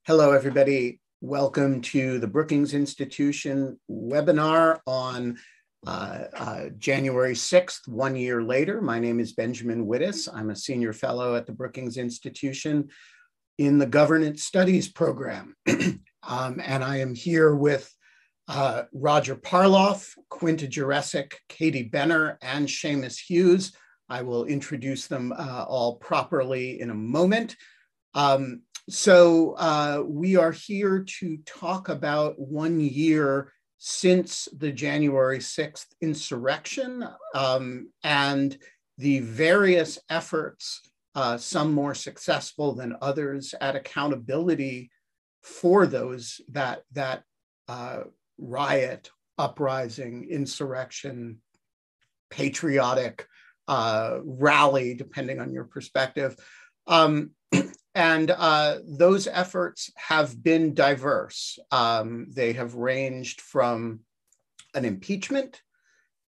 Hello, everybody. Welcome to the Brookings Institution webinar on January 6th, 1 year later. My name is Benjamin Wittes. I'm a senior fellow at the Brookings Institution in the Governance Studies program. And I am here with Roger Parloff, Quinta Jurecic, Katie Benner, and Seamus Hughes. I will introduce them all properly in a moment. So we are here to talk about 1 year since the January 6th insurrection and the various efforts, some more successful than others, at accountability for those that riot, uprising, insurrection, patriotic rally, depending on your perspective. And those efforts have been diverse. They have ranged from an impeachment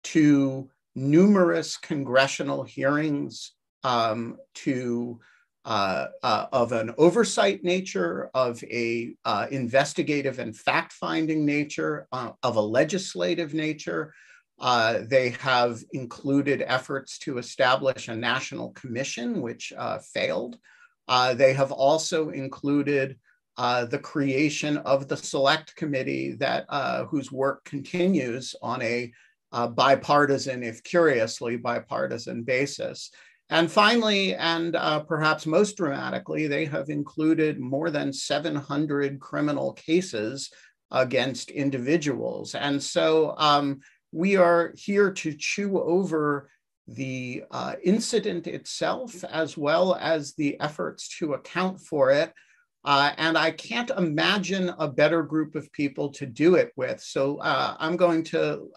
to numerous congressional hearings to of an oversight nature, of a investigative and fact-finding nature, of a legislative nature. They have included efforts to establish a national commission, which failed. They have also included the creation of the select committee that whose work continues on a bipartisan, if curiously bipartisan basis. And finally, and perhaps most dramatically, they have included more than 700 criminal cases against individuals. And so we are here to chew over the incident itself, as well as the efforts to account for it. And I can't imagine a better group of people to do it with. So I'm going to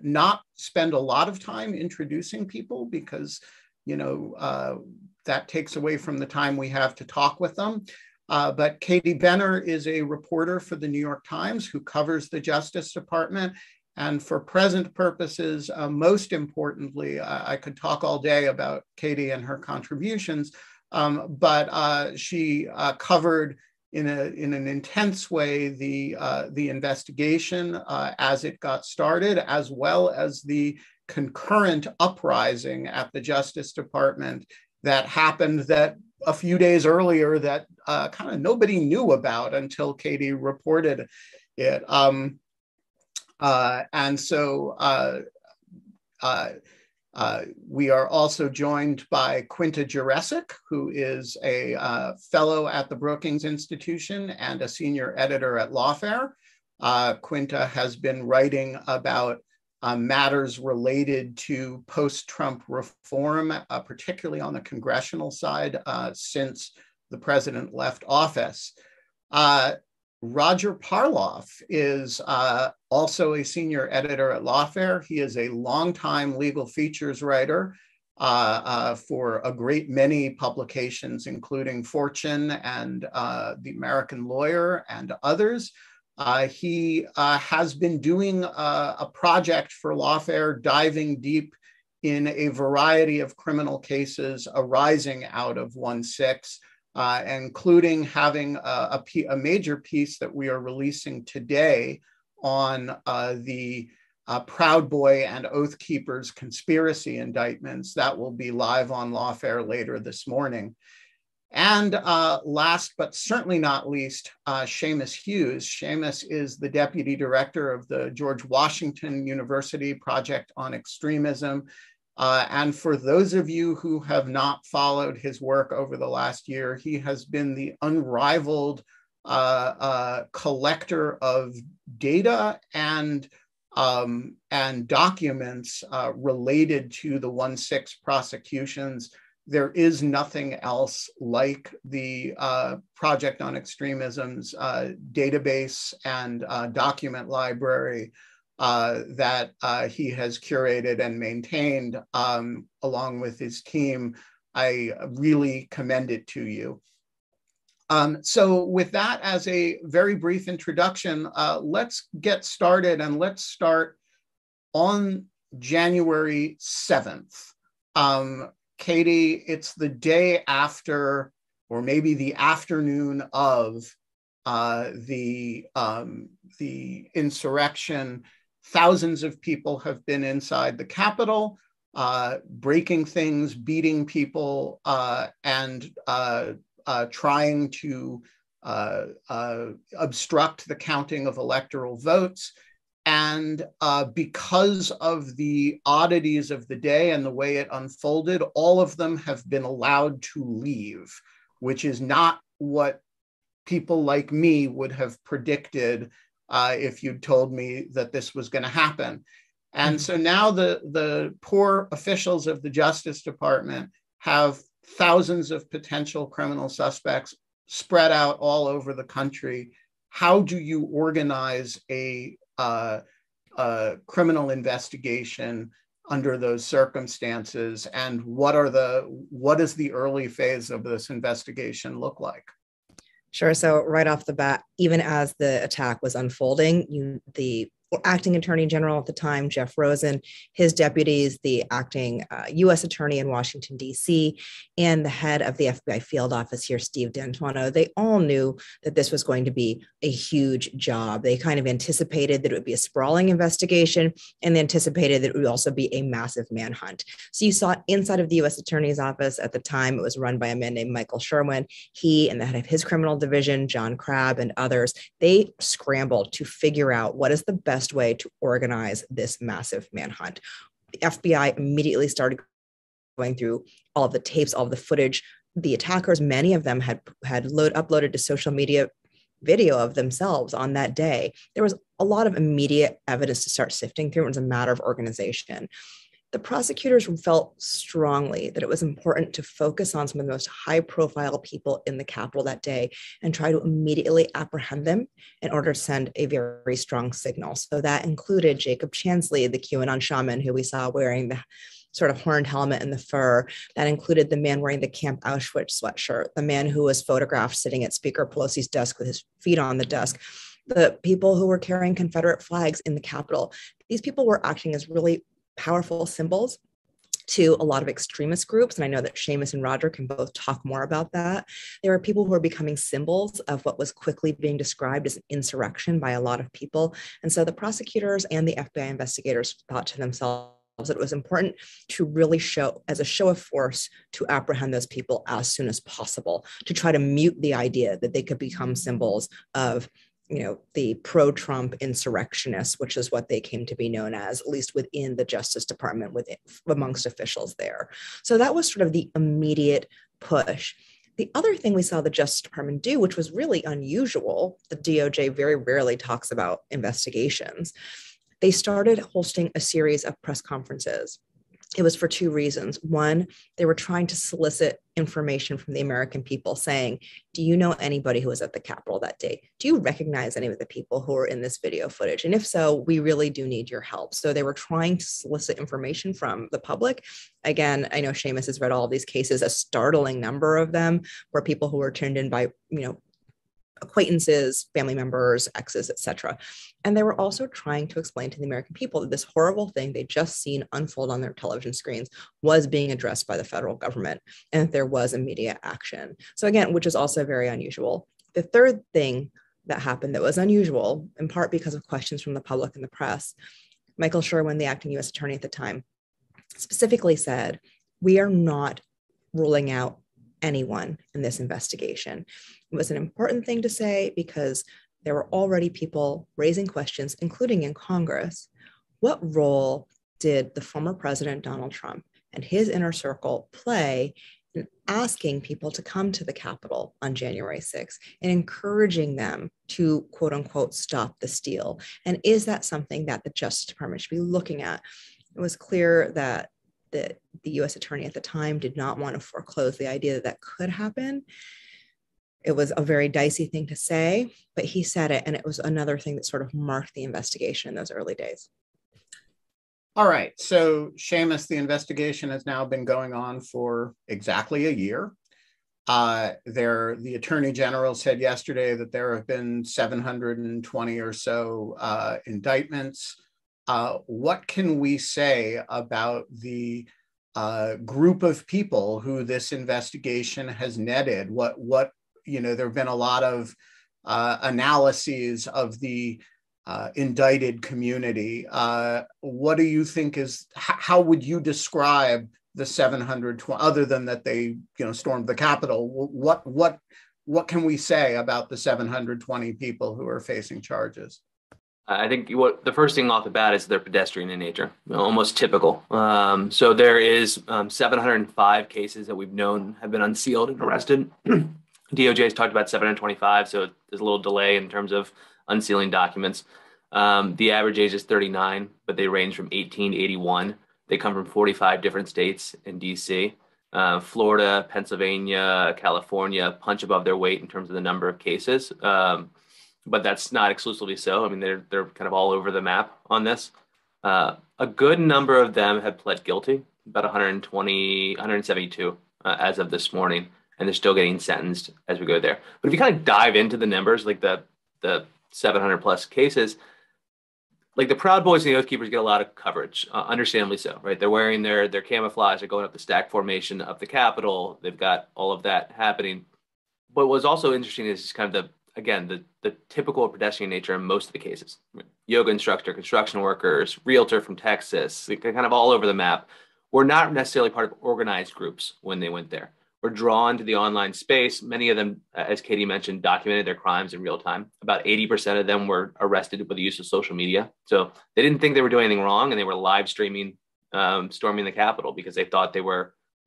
not spend a lot of time introducing people because, you know, that takes away from the time we have to talk with them. But Katie Benner is a reporter for the New York Times who covers the Justice Department. And for present purposes, most importantly, I could talk all day about Katie and her contributions, but she covered in an intense way the investigation as it got started, as well as the concurrent uprising at the Justice Department that happened that a few days earlier that kind of nobody knew about until Katie reported it. And so we are also joined by Quinta Jurecic, who is a fellow at the Brookings Institution and a senior editor at Lawfare. Quinta has been writing about matters related to post-Trump reform, particularly on the congressional side, since the president left office. Roger Parloff is also a senior editor at Lawfare. He is a longtime legal features writer for a great many publications, including Fortune and The American Lawyer and others. He has been doing a project for Lawfare, diving deep in a variety of criminal cases arising out of 1/6. Including having a major piece that we are releasing today on the Proud Boy and Oath Keepers conspiracy indictments. That will be live on Lawfare later this morning. And last but certainly not least, Seamus Hughes. Seamus is the deputy director of the George Washington University Project on Extremism. And for those of you who have not followed his work over the last year, he has been the unrivaled collector of data and documents related to the 1/6 prosecutions. There is nothing else like the Project on Extremism's database and document library that he has curated and maintained along with his team. I really commend it to you. So with that as a very brief introduction, let's get started, and let's start on January 7th. Katie, it's the day after, or maybe the afternoon of the insurrection. Thousands of people have been inside the Capitol, breaking things, beating people, and trying to obstruct the counting of electoral votes. And because of the oddities of the day and the way it unfolded, all of them have been allowed to leave, which is not what people like me would have predicted if you'd told me that this was going to happen. And so now the poor officials of the Justice Department have thousands of potential criminal suspects spread out all over the country. How do you organize a criminal investigation under those circumstances? And what does the early phase of this investigation look like? Sure. So right off the bat, even as the attack was unfolding, the acting attorney general at the time, Jeff Rosen, his deputies, the acting U.S. attorney in Washington, D.C., and the head of the FBI field office here, Steve D'Antuono, they all knew that this was going to be a huge job. They kind of anticipated that it would be a sprawling investigation, and they anticipated that it would also be a massive manhunt. So you saw inside of the U.S. attorney's office at the time, it was run by a man named Michael Sherwin. He and the head of his criminal division, John Crabb, and others, they scrambled to figure out what is the best way to organize this massive manhunt. The FBI immediately started going through all of the tapes, all of the footage. The attackers, many of them had uploaded to social media video of themselves on that day. There was a lot of immediate evidence to start sifting through. It was a matter of organization. The prosecutors felt strongly that it was important to focus on some of the most high-profile people in the Capitol that day and try to immediately apprehend them in order to send a very strong signal. So that included Jacob Chansley, the QAnon shaman who we saw wearing the sort of horned helmet and the fur. That included the man wearing the Camp Auschwitz sweatshirt, the man who was photographed sitting at Speaker Pelosi's desk with his feet on the desk, the people who were carrying Confederate flags in the Capitol. These people were acting as really powerful symbols to a lot of extremist groups. And I know that Seamus and Roger can both talk more about that. There were people who were becoming symbols of what was quickly being described as an insurrection by a lot of people. And so the prosecutors and the FBI investigators thought to themselves that it was important to really show, as a show of force, to apprehend those people as soon as possible, to try to mute the idea that they could become symbols of the pro-Trump insurrectionists, which is what they came to be known as, at least within the Justice Department, amongst officials there. So that was sort of the immediate push. The other thing we saw the Justice Department do, which was really unusual, the DOJ very rarely talks about investigations, they started hosting a series of press conferences. It was for two reasons. One, they were trying to solicit information from the American people saying, do you know anybody who was at the Capitol that day? Do you recognize any of the people who are in this video footage? And if so, we really do need your help. So they were trying to solicit information from the public. Again, I know Seamus has read all of these cases. A startling number of them were people who were turned in by, acquaintances, family members, exes, etc. And they were also trying to explain to the American people that this horrible thing they'd just seen unfold on their television screens was being addressed by the federal government and that there was immediate action. So again, which is also very unusual. The third thing that happened that was unusual, in part because of questions from the public and the press, Michael Sherwin, the acting U.S. attorney at the time, specifically said, we are not ruling out anyone in this investigation. It was an important thing to say because there were already people raising questions, including in Congress. What role did the former president, Donald Trump, and his inner circle play in asking people to come to the Capitol on January 6th and encouraging them to, quote unquote, stop the steal? And is that something that the Justice Department should be looking at? It was clear that the U.S. attorney at the time did not want to foreclose the idea that that could happen. It was a very dicey thing to say, but he said it, and it was another thing that sort of marked the investigation in those early days. All right, so Seamus, the investigation has now been going on for exactly a year. The Attorney General said yesterday that there have been 720 or so indictments. What can we say about the group of people who this investigation has netted? There have been a lot of analyses of the indicted community. What do you think how would you describe the 720, other than that they stormed the Capitol? What can we say about the 720 people who are facing charges? I think the first thing off the bat is they're pedestrian in nature, almost typical. So there is 705 cases that we've known have been unsealed and arrested. DOJ has talked about 725, so there's a little delay in terms of unsealing documents. The average age is 39, but they range from 18 to 81. They come from 45 different states in DC. Florida, Pennsylvania, California punch above their weight in terms of the number of cases. But that's not exclusively so. I mean, they're kind of all over the map on this. A good number of them have pled guilty, about 172 as of this morning, and they're still getting sentenced as we go there. But if you kind of dive into the numbers, like the 700 plus cases, like the Proud Boys and the Oath Keepers get a lot of coverage, understandably so, right? They're wearing their camouflage, they're going up the stack formation of the Capitol. They've got all of that happening. But what's also interesting is kind of the typical pedestrian nature in most of the cases. Yoga instructor, construction workers, realtor from Texas, kind of all over the map, were not necessarily part of organized groups when they went there. Were drawn to the online space. Many of them, as Katie mentioned, documented their crimes in real time. About 80% of them were arrested with the use of social media. So they didn't think they were doing anything wrong, and they were live streaming, storming the Capitol because they thought they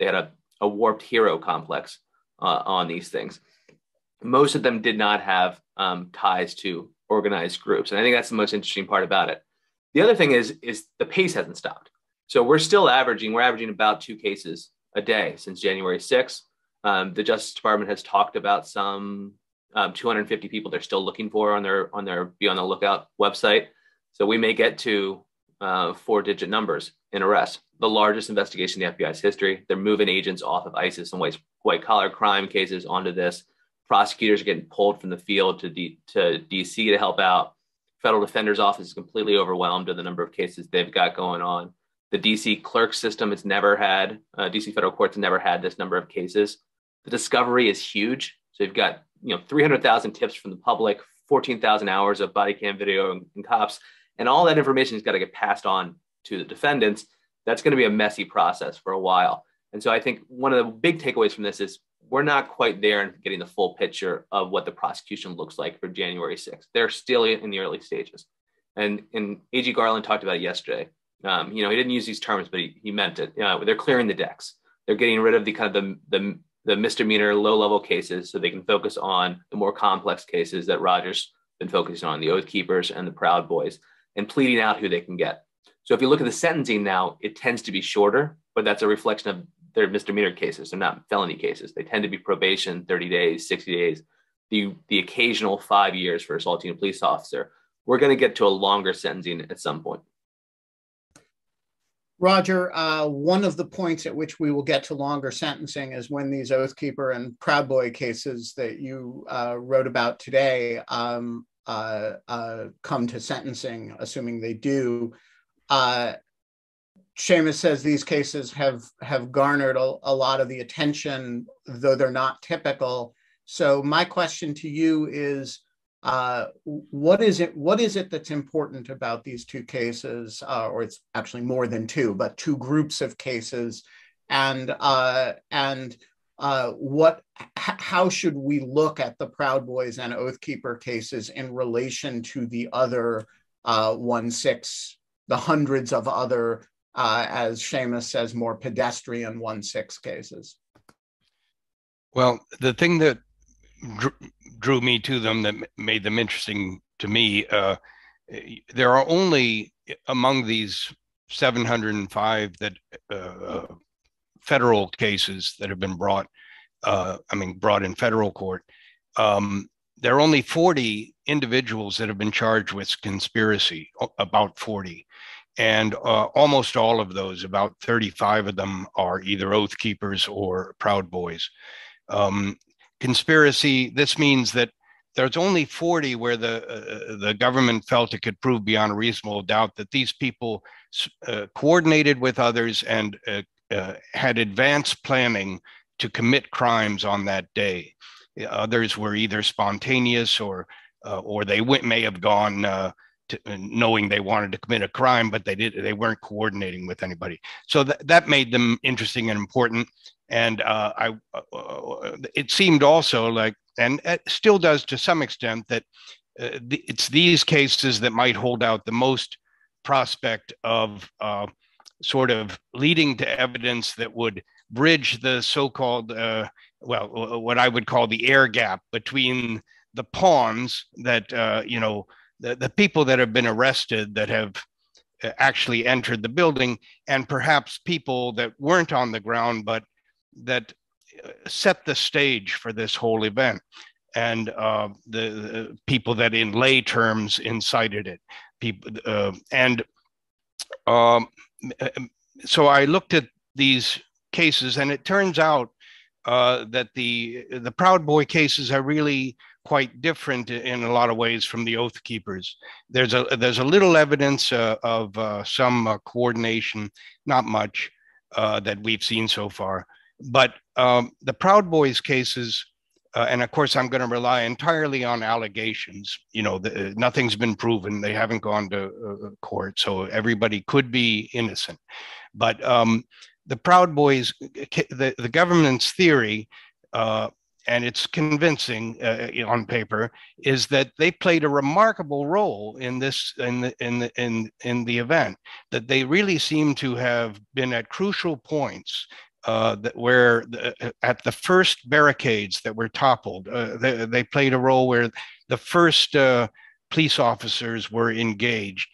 had a warped hero complex on these things. Most of them did not have ties to organized groups. And I think that's the most interesting part about it. The other thing is the pace hasn't stopped. So we're averaging about 2 cases a day since January 6th. The Justice Department has talked about some 250 people they're still looking for on their Be on the Lookout website. So we may get to 4-digit numbers in arrests, the largest investigation in the FBI's history. They're moving agents off of ISIS and white collar crime cases onto this. Prosecutors are getting pulled from the field to DC to help out. Federal Defender's Office is completely overwhelmed with the number of cases they've got going on. The DC clerk system has never had, DC federal courts have never had this number of cases. The discovery is huge. So you've got 300,000 tips from the public, 14,000 hours of body cam video and cops, and all that information has got to get passed on to the defendants. That's going to be a messy process for a while. And so I think one of the big takeaways from this is we're not quite there in getting the full picture of what the prosecution looks like for January 6th. They're still in the early stages. And AG Garland talked about it yesterday. He didn't use these terms, but he meant it. They're clearing the decks. They're getting rid of the misdemeanor low-level cases so they can focus on the more complex cases that Roger's been focusing on, the Oath Keepers and the Proud Boys, and pleading out who they can get. So if you look at the sentencing now, it tends to be shorter, but that's a reflection of their misdemeanor cases. They're not felony cases. They tend to be probation, 30 days, 60 days, the occasional 5 years for assaulting a police officer. We're going to get to a longer sentencing at some point. Roger, one of the points at which we will get to longer sentencing is when these Oath Keeper and Proud Boy cases that you wrote about today come to sentencing, assuming they do. Seamus says these cases have garnered a lot of the attention, though they're not typical. So my question to you is, what is it that's important about these 2 cases, or it's actually more than 2, but 2 groups of cases, and how should we look at the Proud Boys and Oath Keeper cases in relation to the other the hundreds of other, as Seamus says, more pedestrian 1-6 cases? Well, the thing that drew me to them, that made them interesting to me, there are only among these 705 that federal cases that have been brought in federal court. There are only 40 individuals that have been charged with conspiracy, about 40. And almost all of those, about 35 of them, are either Oath Keepers or Proud Boys. Conspiracy, this means that there's only 40 where the government felt it could prove beyond a reasonable doubt that these people coordinated with others and had advanced planning to commit crimes on that day. Others were either spontaneous or they may have gone knowing they wanted to commit a crime, but they weren't coordinating with anybody. So that made them interesting and important. And it seemed also like, and it still does to some extent, that it's these cases that might hold out the most prospect of sort of leading to evidence that would bridge the so-called, what I would call the air gap between the pawns that, the people that have been arrested that have actually entered the building, and perhaps people that weren't on the ground, but that set the stage for this whole event. And the people that in lay terms incited it. So I looked at these cases, and it turns out that the Proud Boy cases are really quite different in a lot of ways from the Oath Keepers. There's a little evidence of some coordination, not much that we've seen so far. But the Proud Boys cases, and of course, I'm going to rely entirely on allegations. Nothing's been proven. They haven't gone to court, so everybody could be innocent. But the Proud Boys, the government's theory, and it's convincing on paper, is that they played a remarkable role in this in the event. That they really seem to have been at crucial points. Where at the first barricades that were toppled, they played a role where the first police officers were engaged.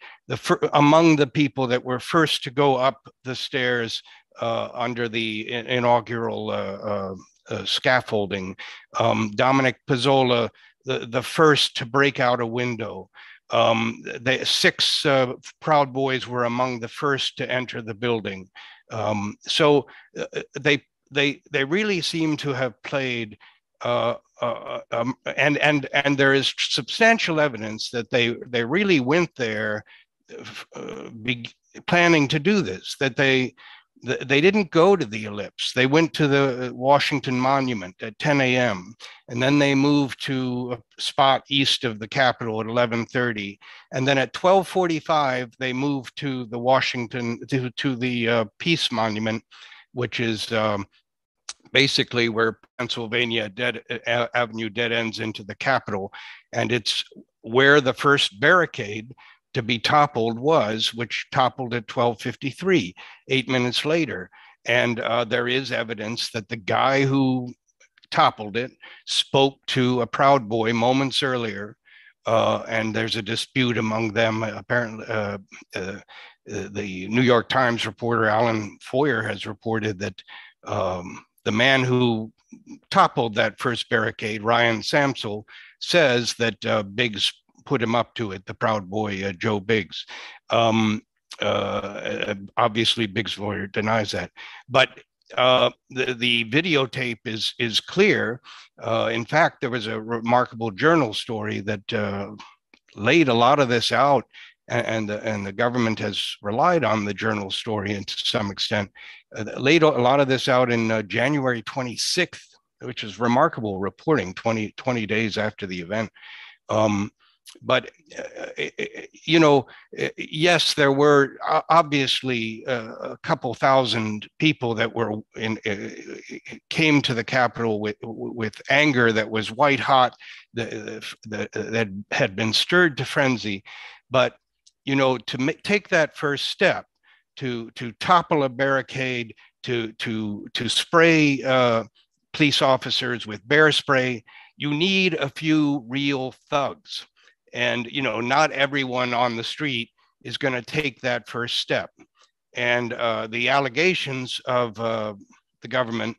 Among the people that were first to go up the stairs under the inaugural scaffolding, Dominic Pizzola, the first to break out a window. The 6 Proud Boys were among the first to enter the building. So they really seem to have played, and there is substantial evidence that they really went there planning to do this. That they didn't go to the Ellipse. They went to the Washington Monument at 10 a.m. and then they moved to a spot east of the Capitol at 11:30, and then at 12:45 they moved to the Washington to the Peace Monument, which is basically where Pennsylvania Avenue dead ends into the Capitol, and it's where the first barricade to be toppled was, which toppled at 12:53, 8 minutes later. And there is evidence that the guy who toppled it spoke to a Proud Boy moments earlier, and there's a dispute among them. Apparently, the New York Times reporter Alan Foyer has reported that the man who toppled that first barricade, Ryan Samsel, says that Biggs put him up to it, the Proud Boy, Joe Biggs. Obviously, Biggs' lawyer denies that. But the videotape is clear. In fact, there was a remarkable journal story that laid a lot of this out, and the government has relied on the journal story and to some extent laid a lot of this out in January 26th, which is remarkable reporting 20 days after the event. But, yes, there were obviously a couple thousand people that were came to the Capitol with anger that was white hot, that had been stirred to frenzy. But, to take that first step, to topple a barricade, to spray police officers with bear spray, you need a few real thugs. And, not everyone on the street is going to take that first step. And the allegations of the government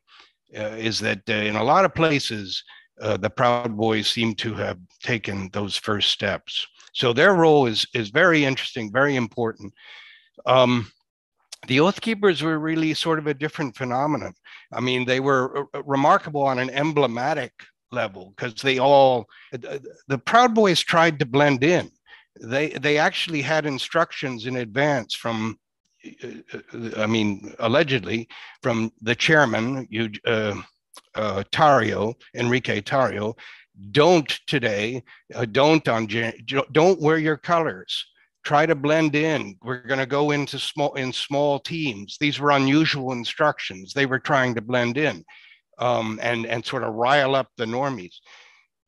is that in a lot of places, the Proud Boys seem to have taken those first steps. So their role is very interesting, very important. The Oath Keepers were really sort of a different phenomenon. I mean, they were remarkable on an emblematic level because the Proud Boys tried to blend in. They actually had instructions in advance from, allegedly from the chairman, Enrique Tarrio, don't today, don't wear your colors. Try to blend in. We're going to go into small teams. These were unusual instructions. They were trying to blend in and sort of rile up the normies.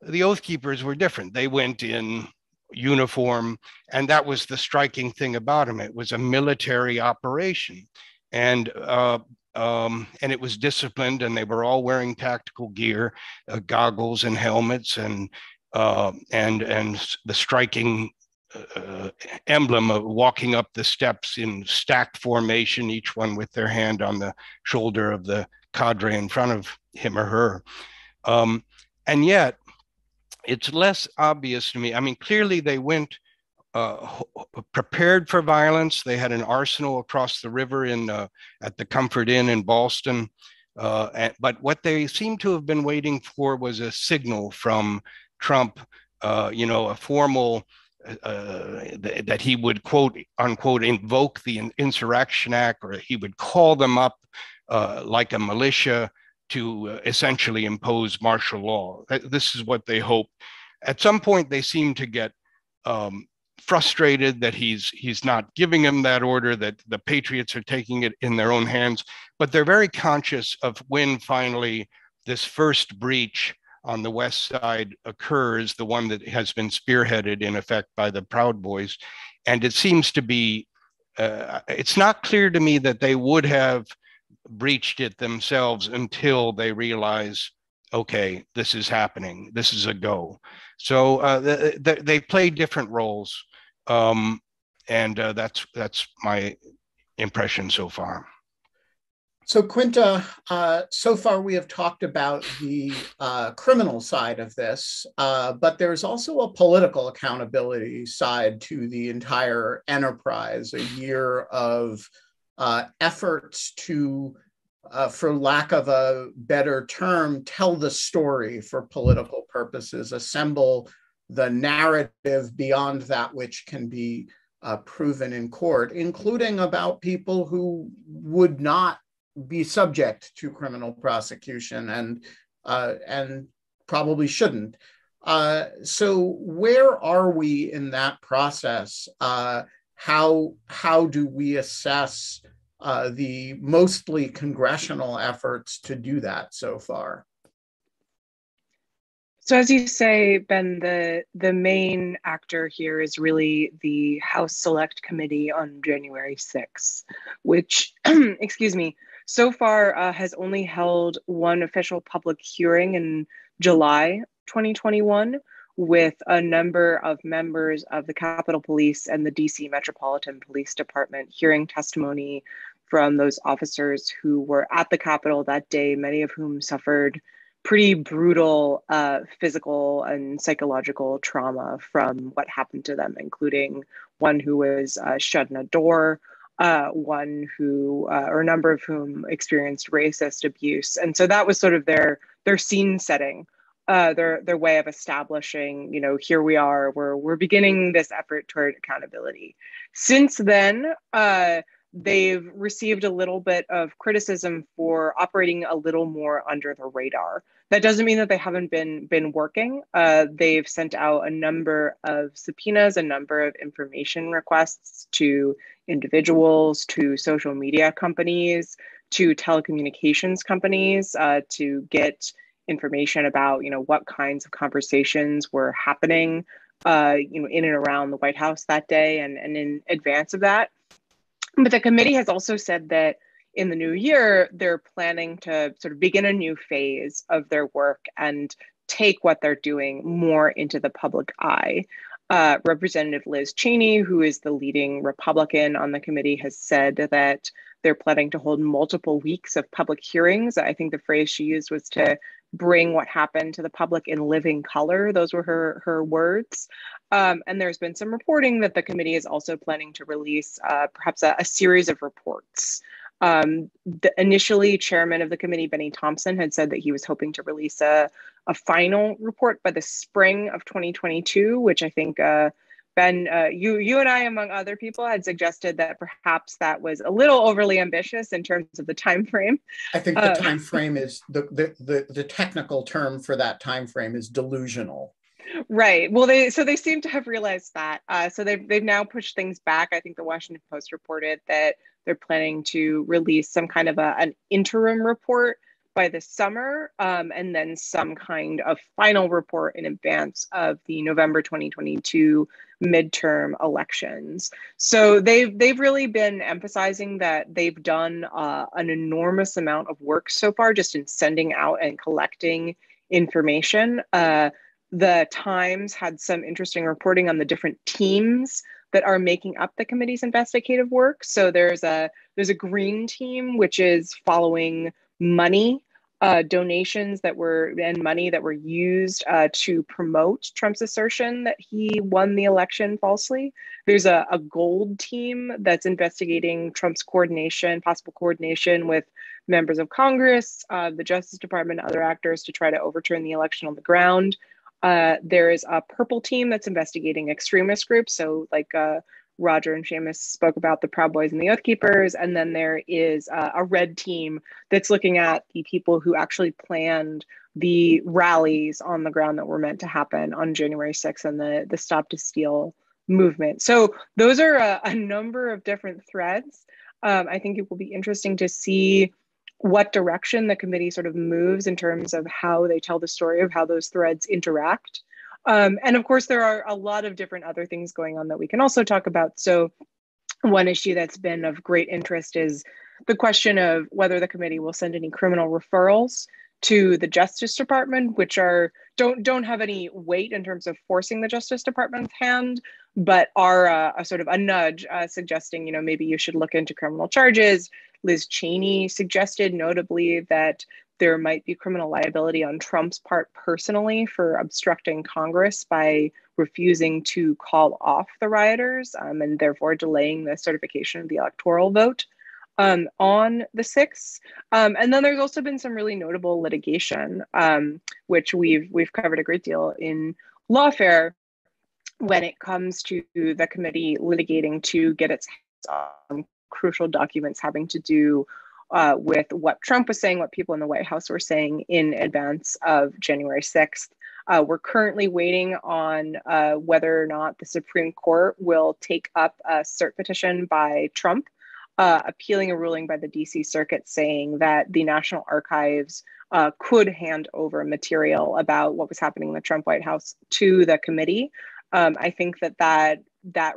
The Oath Keepers were different. They went in uniform, and that was the striking thing about them. It was a military operation, and it was disciplined, and they were all wearing tactical gear, goggles and helmets, and the striking emblem of walking up the steps in stacked formation, each one with their hand on the shoulder of the cadre in front of him or her. And yet, it's less obvious to me. I mean, clearly they went prepared for violence. They had an arsenal across the river at the Comfort Inn in Ballston. But what they seem to have been waiting for was a signal from Trump, a formal that he would, quote unquote, invoke the Insurrection Act, or he would call them up like a militia to essentially impose martial law. This is what they hoped. At some point, they seem to get frustrated that he's not giving them that order, that the patriots are taking it in their own hands. But they're very conscious of when finally this first breach on the west side occurs, the one that has been spearheaded in effect by the Proud Boys. And it seems to be, it's not clear to me that they would have breached it themselves until they realize, okay, this is happening. This is a go. So they play different roles. And that's my impression so far. So Quinta, so far we have talked about the criminal side of this, but there's also a political accountability side to the entire enterprise, a year of efforts to, for lack of a better term, tell the story for political purposes, assemble the narrative beyond that which can be proven in court, including about people who would not be subject to criminal prosecution and probably shouldn't. So where are we in that process? How do we assess the mostly congressional efforts to do that so far? So as you say, Ben, the main actor here is really the House Select Committee on January 6th, which, excuse me, so far has only held one official public hearing in July 2021 with a number of members of the Capitol Police and the DC Metropolitan Police Department hearing testimony from those officers who were at the Capitol that day, many of whom suffered pretty brutal physical and psychological trauma from what happened to them, including one who was shut in a door, one who, or a number of whom experienced racist abuse. And so that was sort of their scene setting, their way of establishing, here we are, we're beginning this effort toward accountability. Since then, they've received a little bit of criticism for operating a little more under the radar. That doesn't mean that they haven't been working. They've sent out a number of subpoenas, a number of information requests to individuals, to social media companies, to telecommunications companies to get information about, what kinds of conversations were happening, in and around the White House that day and in advance of that. But the committee has also said that in the new year, they're planning to sort of begin a new phase of their work and take what they're doing more into the public eye. Representative Liz Cheney, who is the leading Republican on the committee, has said that they're planning to hold multiple weeks of public hearings. I think the phrase she used was to bring what happened to the public in living color. Those were her words. And there's been some reporting that the committee is also planning to release perhaps a series of reports. Initially, chairman of the committee, Benny Thompson, had said that he was hoping to release a final report by the spring of 2022, which I think Ben, you and I, among other people, had suggested that perhaps that was a little overly ambitious in terms of the time frame. I think the time frame is the technical term for that time frame is delusional. Right. Well, they seem to have realized that. So they've now pushed things back. I think the Washington Post reported that they're planning to release some kind of an interim report by the summer, and then some kind of final report in advance of the November 2022 midterm elections. So they've really been emphasizing that they've done an enormous amount of work so far just in sending out and collecting information. The Times had some interesting reporting on the different teams that are making up the committee's investigative work. So there's a green team, which is following money, donations and money that were used to promote Trump's assertion that he won the election falsely. There's a gold team that's investigating Trump's possible coordination with members of Congress, the Justice Department, other actors to try to overturn the election on the ground. There is a purple team that's investigating extremist groups. So like Roger and Seamus spoke about the Proud Boys and the Oath Keepers. And then there is a red team that's looking at the people who actually planned the rallies on the ground that were meant to happen on January 6th and the Stop to Steal movement. So those are a number of different threads. I think it will be interesting to see what direction the committee sort of moves in terms of how they tell the story of how those threads interact. And of course, there are a lot of different other things going on that we can also talk about. So one issue that's been of great interest is the question of whether the committee will send any criminal referrals to the Justice Department, which don't have any weight in terms of forcing the Justice Department's hand, but are a sort of a nudge suggesting, maybe you should look into criminal charges. Liz Cheney suggested notably that there might be criminal liability on Trump's part personally for obstructing Congress by refusing to call off the rioters and therefore delaying the certification of the electoral vote on the 6th. And then there's also been some really notable litigation, which we've covered a great deal in Lawfare when it comes to the committee litigating to get its hands on crucial documents having to do with what Trump was saying, what people in the White House were saying in advance of January 6th. We're currently waiting on whether or not the Supreme Court will take up a cert petition by Trump, appealing a ruling by the DC Circuit saying that the National Archives could hand over material about what was happening in the Trump White House to the committee. I think that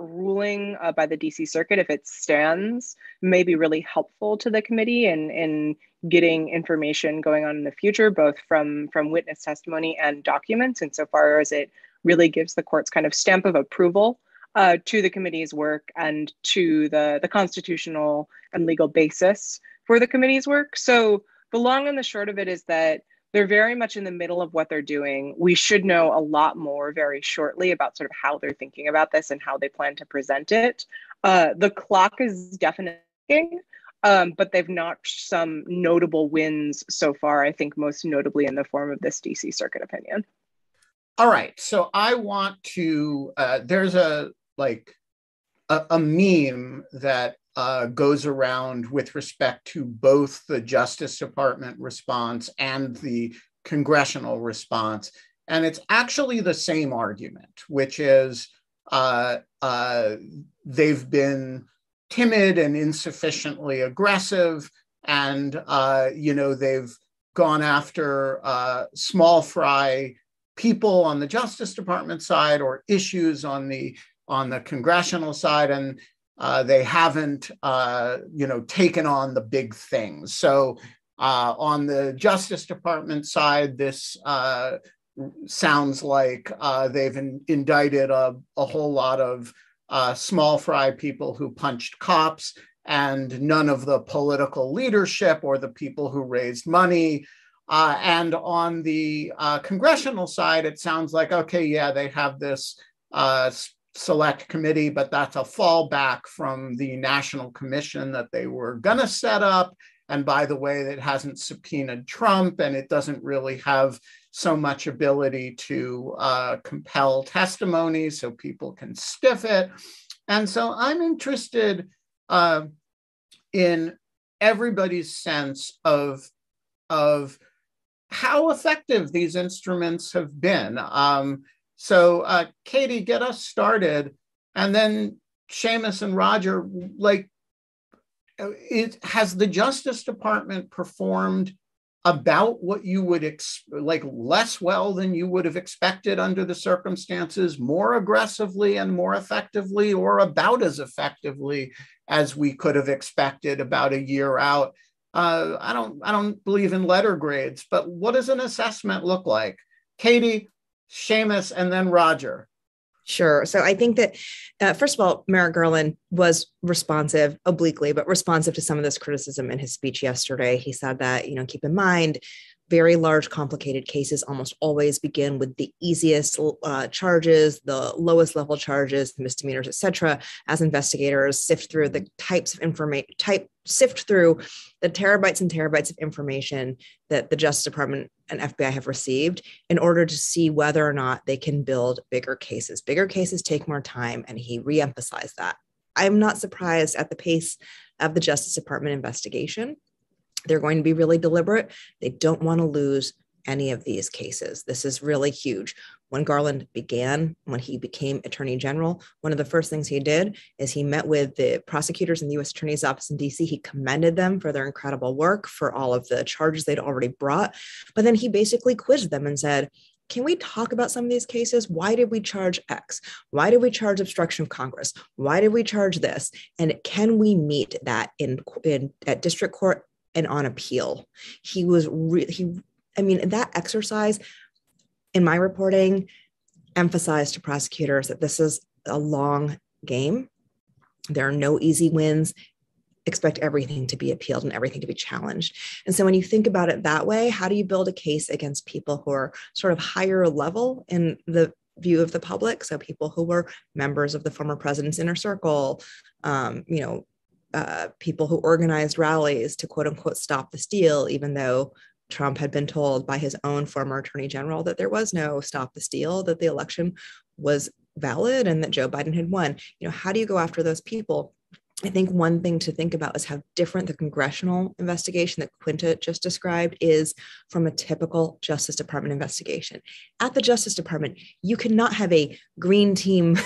ruling by the DC Circuit, if it stands, may be really helpful to the committee in getting information going on in the future, both from witness testimony and documents, insofar as it really gives the court's kind of stamp of approval to the committee's work and to the constitutional and legal basis for the committee's work. So the long and the short of it is that they're very much in the middle of what they're doing. We should know a lot more very shortly about sort of how they're thinking about this and how they plan to present it. The clock is definitely ticking, but they've notched some notable wins so far, I think most notably in the form of this DC Circuit opinion. All right, so I want to, there's a meme that goes around with respect to both the Justice Department response and the congressional response. And it's actually the same argument, which is they've been timid and insufficiently aggressive. And, they've gone after small fry people on the Justice Department side or issues on the congressional side. And they haven't, taken on the big things. So on the Justice Department side, this sounds like they've indicted a whole lot of small fry people who punched cops and none of the political leadership or the people who raised money. And on the congressional side, it sounds like, okay, yeah, they have this select committee, but that's a fallback from the national commission that they were going to set up. And by the way, it hasn't subpoenaed Trump, and it doesn't really have so much ability to compel testimony, so people can stiff it. And so I'm interested in everybody's sense of how effective these instruments have been. So Katie, get us started. And then Seamus and Roger, has the Justice Department performed about what you would less well than you would have expected under the circumstances, more aggressively and more effectively, or about as effectively as we could have expected about a year out? I don't believe in letter grades, but what does an assessment look like? Katie, Seamus, and then Roger. Sure. So I think that, first of all, Merrick Garland was responsive, obliquely, but responsive to some of this criticism in his speech yesterday. He said that, keep in mind, very large, complicated cases almost always begin with the easiest charges, the lowest level charges, the misdemeanors, et cetera, as investigators sift through the types of information, sift through the terabytes and terabytes of information that the Justice Department and FBI have received in order to see whether or not they can build bigger cases. Bigger cases take more time, and he reemphasized that. I'm not surprised at the pace of the Justice Department investigation. They're going to be really deliberate. They don't want to lose any of these cases. This is really huge. When Garland when he became Attorney General, one of the first things he did is he met with the prosecutors in the U.S. Attorney's Office in D.C. He commended them for their incredible work, for all of the charges they'd already brought. But then he basically quizzed them and said, can we talk about some of these cases? Why did we charge X? Why did we charge obstruction of Congress? Why did we charge this? And can we meet that at district court and on appeal? That exercise in my reporting emphasized to prosecutors that this is a long game. There are no easy wins. Expect everything to be appealed and everything to be challenged. And so when you think about it that way, how do you build a case against people who are sort of higher level in the view of the public? So people who were members of the former president's inner circle, people who organized rallies to quote unquote stop the steal, even though Trump had been told by his own former attorney general that there was no stop the steal, that the election was valid and that Joe Biden had won. How do you go after those people? I think one thing to think about is how different the congressional investigation that Quinta just described is from a typical Justice Department investigation. At the Justice Department, you cannot have a green team,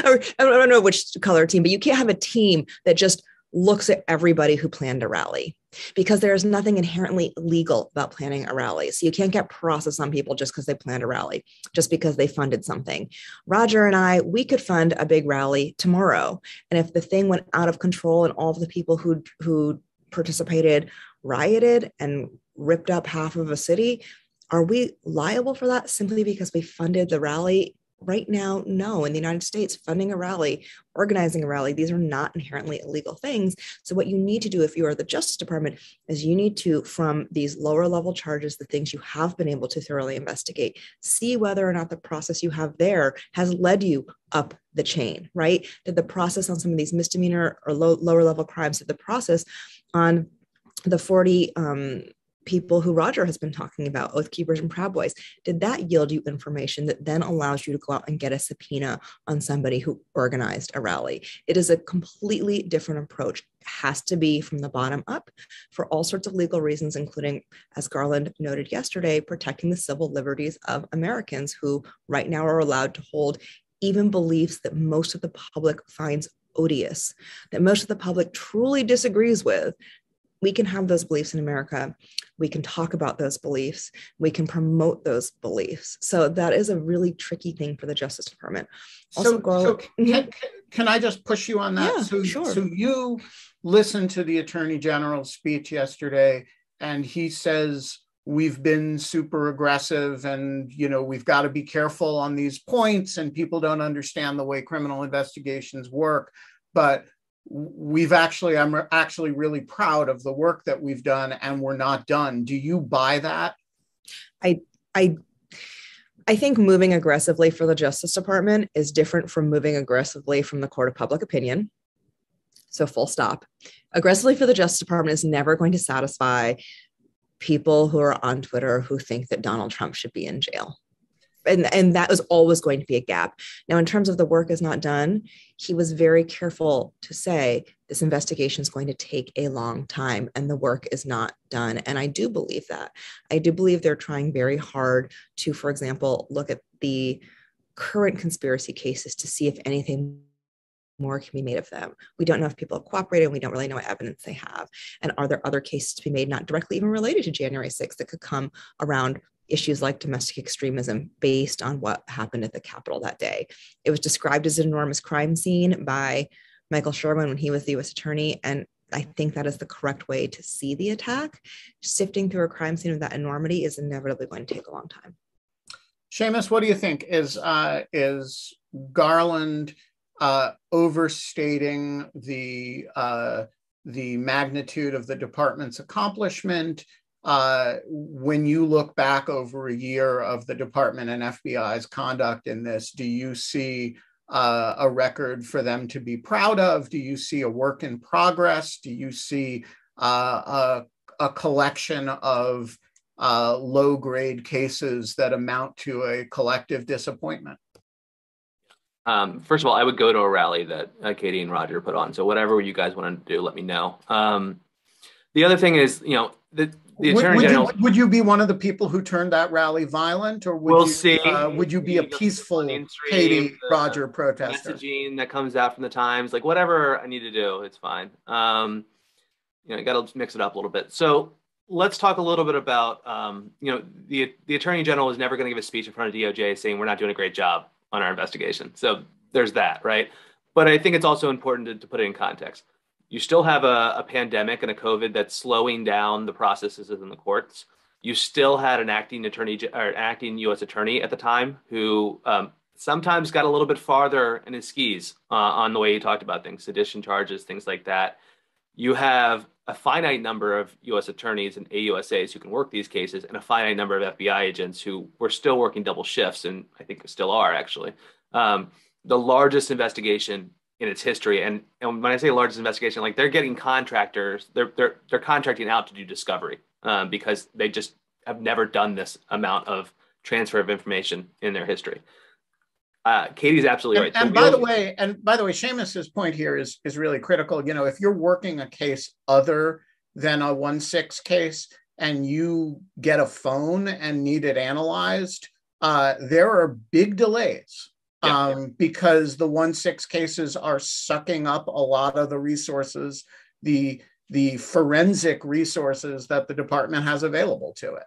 or I don't know which color team, but you can't have a team that just looks at everybody who planned a rally, because there is nothing inherently illegal about planning a rally. So you can't get process on people just because they planned a rally, just because they funded something. Roger and we could fund a big rally tomorrow. And if the thing went out of control and all of the people who participated rioted and ripped up half of a city, are we liable for that simply because we funded the rally? Right now, no. In the United States, funding a rally, organizing a rally, these are not inherently illegal things. So what you need to do if you are the Justice Department is you need to, from these lower level charges, the things you have been able to thoroughly investigate, see whether or not the process you have there has led you up the chain, right? Did the process on some of these misdemeanor or lower level crimes, did the process on the 40 people who Roger has been talking about, Oath Keepers and Proud Boys, did that yield you information that then allows you to go out and get a subpoena on somebody who organized a rally? It is a completely different approach. It has to be from the bottom up for all sorts of legal reasons, including, as Garland noted yesterday, protecting the civil liberties of Americans who right now are allowed to hold even beliefs that most of the public finds odious, that most of the public truly disagrees with. We can have those beliefs in America. We can talk about those beliefs. We can promote those beliefs. So that is a really tricky thing for the Justice Department. Also, can I just push you on that? Yeah, sure. So you listened to the Attorney General's speech yesterday, and he says, we've been super aggressive and, we've got to be careful on these points, and people don't understand the way criminal investigations work. But I'm actually really proud of the work that we've done, and we're not done. Do you buy that? I think moving aggressively for the Justice Department is different from moving aggressively from the court of public opinion. So full stop. Aggressively for the Justice Department is never going to satisfy people who are on Twitter who think that Donald Trump should be in jail. And that was always going to be a gap. Now, in terms of the work is not done, he was very careful to say this investigation is going to take a long time and the work is not done. And I do believe that. I do believe they're trying very hard to, for example, look at the current conspiracy cases to see if anything more can be made of them. We don't know if people have cooperated. We don't really know what evidence they have. And are there other cases to be made, not directly even related to January 6th, that could come around issues like domestic extremism based on what happened at the Capitol that day? It was described as an enormous crime scene by Michael Sherwin when he was the U.S. attorney. And I think that is the correct way to see the attack. Sifting through a crime scene of that enormity is inevitably going to take a long time. Seamus, what do you think? Is Garland overstating the magnitude of the department's accomplishment? When you look back over a year of the department and FBI's conduct in this, do you see a record for them to be proud of? Do you see a work in progress? Do you see a collection of low-grade cases that amount to a collective disappointment? First of all, I would go to a rally that Katie and Roger put on. So whatever you guys want to do, let me know. The other thing is, the Attorney General. Would you be one of the people who turned that rally violent, or would you be a peaceful Katie Roger protester? Messaging that comes out from the Times, like whatever I need to do, it's fine. You got to mix it up a little bit. So let's talk a little bit about, the Attorney General is never going to give a speech in front of DOJ saying we're not doing a great job on our investigation. So there's that, right? But I think it's also important to put it in context. You still have a pandemic and a COVID that's slowing down the processes in the courts. You still had an acting U.S. attorney at the time who sometimes got a little bit farther in his skis on the way he talked about things, sedition charges, things like that. You have a finite number of U.S. attorneys and AUSAs who can work these cases, and a finite number of FBI agents who were still working double shifts, and I think still are actually. The largest investigation in its history, and when I say largest investigation, like they're getting contractors, they're contracting out to do discovery because they just have never done this amount of transfer of information in their history. Katie's absolutely right. And by the way, Seamus's point here is really critical. If you're working a case other than a 1-6 case and you get a phone and need it analyzed, there are big delays. Because the 1-6 cases are sucking up a lot of the resources, the forensic resources that the department has available to it.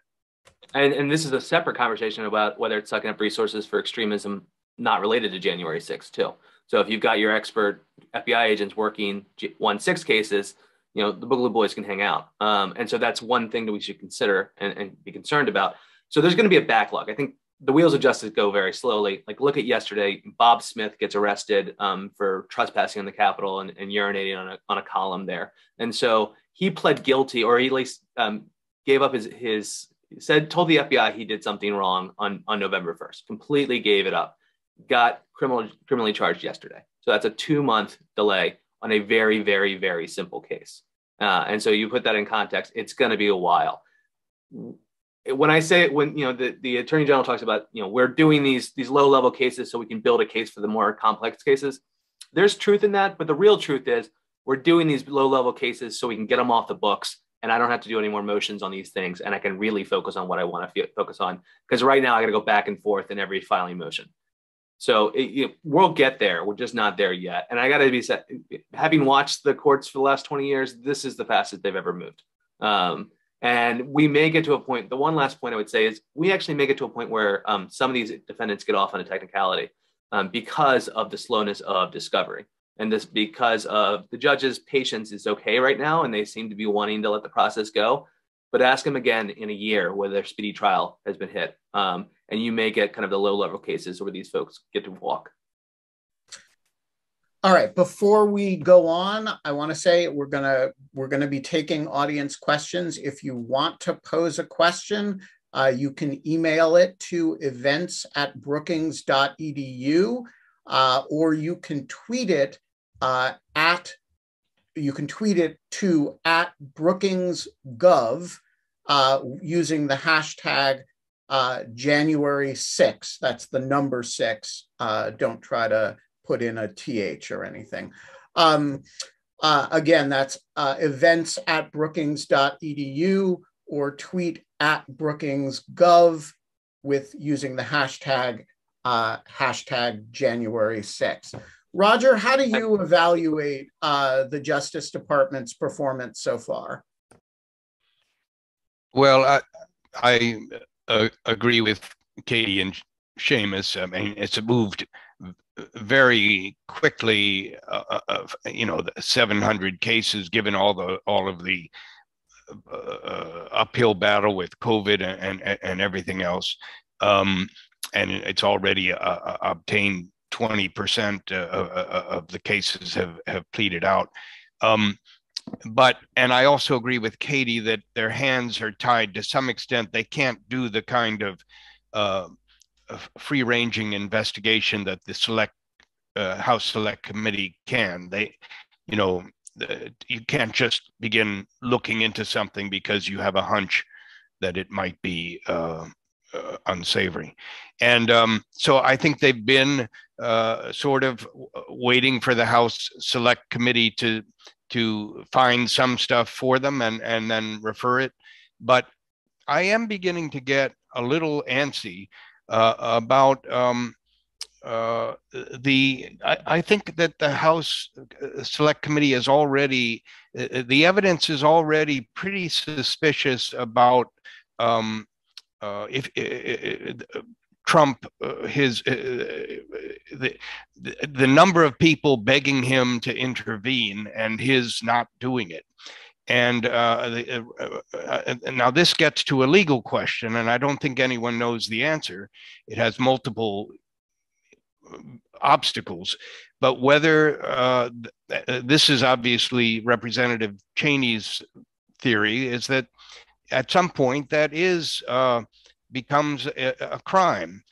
And this is a separate conversation about whether it's sucking up resources for extremism not related to January 6th too. So if you've got your expert FBI agents working 1-6 cases, the Boogaloo Boys can hang out. And so that's one thing that we should consider and be concerned about. So there's going to be a backlog. I think the wheels of justice go very slowly. Like look at yesterday, Bob Smith gets arrested for trespassing on the Capitol and urinating on a column there. And so he pled guilty, or he at least gave up told the FBI he did something wrong on November 1st, completely gave it up, got criminally charged yesterday. So that's a 2-month delay on a very, very, very simple case. And so you put that in context, it's going to be a while. When the Attorney General talks about, we're doing these low-level cases so we can build a case for the more complex cases, there's truth in that. But the real truth is we're doing these low-level cases so we can get them off the books, and I don't have to do any more motions on these things, and I can really focus on what I want to focus on. Because right now I got to go back and forth in every filing motion. So we'll get there. We're just not there yet. And I got to be said, having watched the courts for the last 20 years, this is the fastest they've ever moved. And we may get to a point, the one last point I would say is we actually may get to a point where some of these defendants get off on a technicality because of the slowness of discovery. And this because of the judge's patience is okay right now, and they seem to be wanting to let the process go. But ask them again in a year whether their speedy trial has been hit. And you may get kind of the low-level cases where these folks get to walk. All right, before we go on, I want to say we're gonna be taking audience questions. If you want to pose a question, you can email it to events@brookings.edu, or you can tweet it at you can tweet it to @BrookingsGov using the hashtag January 6. That's the number 6. Don't try to put in a TH or anything. Again, that's events@brookings.edu or tweet @BrookingsGov with using the hashtag January 6. Roger, how do you evaluate the Justice Department's performance so far? Well, I agree with Katie and Seamus. I mean, it's moved very quickly. The 700 cases, given all of the uphill battle with COVID and everything else, and it's already obtained 20% of the cases have pleaded out. And I also agree with Katie that their hands are tied to some extent. They can't do the kind of free-ranging investigation that the House Select Committee can. You can't just begin looking into something because you have a hunch that it might be unsavory. And so I think they've been sort of waiting for the House Select Committee to find some stuff for them and then refer it. But I am beginning to get a little antsy about I think that the House Select Committee is already, the evidence is already pretty suspicious about if Trump, the number of people begging him to intervene and his not doing it. And now this gets to a legal question, and I don't think anyone knows the answer. It has multiple obstacles, but whether this is obviously Representative Cheney's theory, is that at some point that becomes a crime.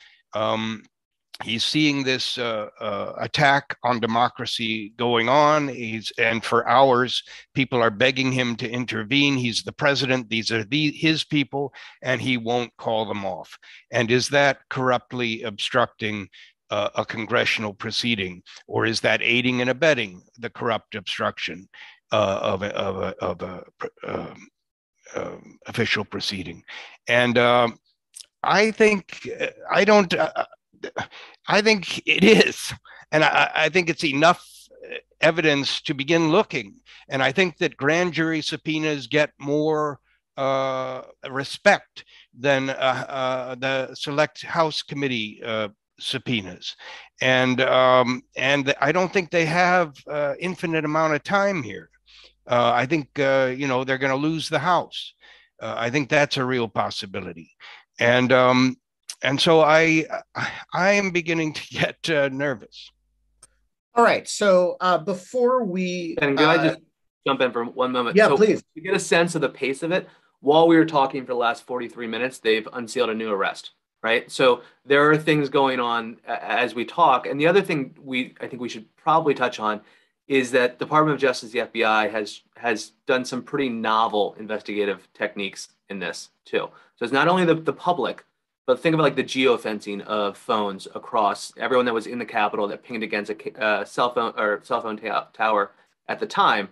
He's seeing this attack on democracy going on. And for hours, people are begging him to intervene. He's the president. These are his people, and he won't call them off. And is that corruptly obstructing a congressional proceeding, or is that aiding and abetting the corrupt obstruction of a official proceeding? And I think it is, and I think it's enough evidence to begin looking. And I think that grand jury subpoenas get more respect than the Select House Committee subpoenas, and I don't think they have infinite amount of time here. I think they're going to lose the House. I think that's a real possibility, and so I am beginning to get nervous. All right. So before we can I just jump in for one moment? Yeah, please. To get a sense of the pace of it, while we were talking for the last 43 minutes, they've unsealed a new arrest. Right. So there are things going on as we talk. And the other thing I think we should probably touch on is that the Department of Justice, the FBI, has done some pretty novel investigative techniques in this too. So it's not only the public, but think of it like the geofencing of phones across everyone that was in the Capitol that pinged against a cell phone tower at the time.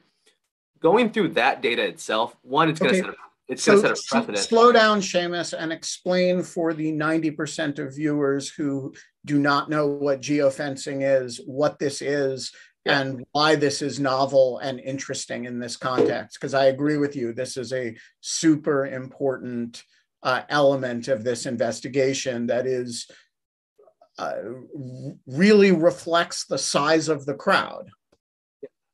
Going through that data itself, one, it's going to set a precedent. Slow down, Seamus, and explain for the 90% of viewers who do not know what geofencing is, what this is, and why this is novel and interesting in this context. Because I agree with you, this is a super important element of this investigation that is really reflects the size of the crowd.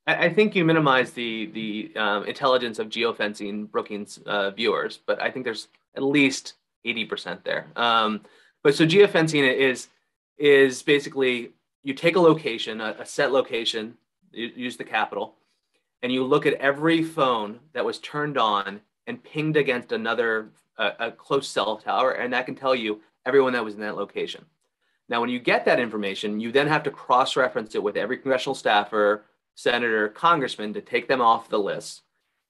I think you minimize the intelligence of geofencing Brookings viewers, but I think there's at least 80% there. But so geofencing is basically you take a location, a set location, use the Capitol, and you look at every phone that was turned on and pinged against another a close cell tower, and that can tell you everyone that was in that location. Now, when you get that information, you then have to cross-reference it with every congressional staffer, senator, congressman to take them off the list.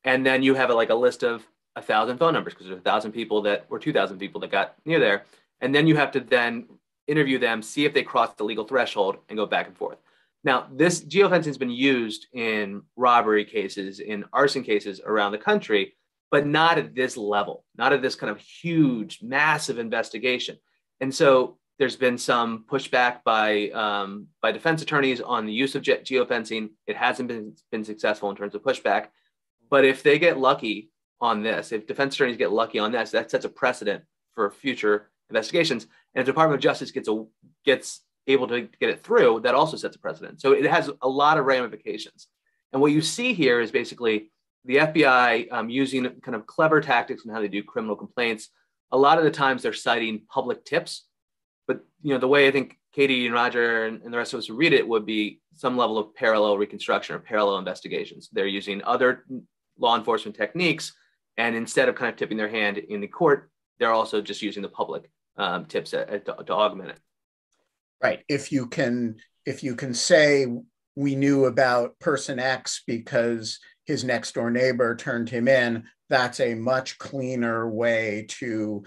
And then you have like a list of 1,000 phone numbers because there's 1,000 people that, or 2,000 people that got near there. And then you have to then interview them, see if they crossed the legal threshold, and go back and forth. Now, this geofencing has been used in robbery cases, in arson cases around the country, but not at this level, not at this kind of huge, massive investigation. And so there's been some pushback by defense attorneys on the use of geofencing. It hasn't been successful in terms of pushback. But if they get lucky on this, if defense attorneys get lucky on this, that sets a precedent for future investigations. And if the Department of Justice gets able to get it through, that also sets a precedent. So it has a lot of ramifications. And what you see here is basically the FBI using kind of clever tactics in how they do criminal complaints. A lot of the times they're citing public tips, but the way I think Katie and Roger and the rest of us would read it would be some level of parallel reconstruction or parallel investigations. They're using other law enforcement techniques, and instead of kind of tipping their hand in the court, they're also just using the public tips to augment it. Right. If you can say we knew about person X because his next door neighbor turned him in, that's a much cleaner way to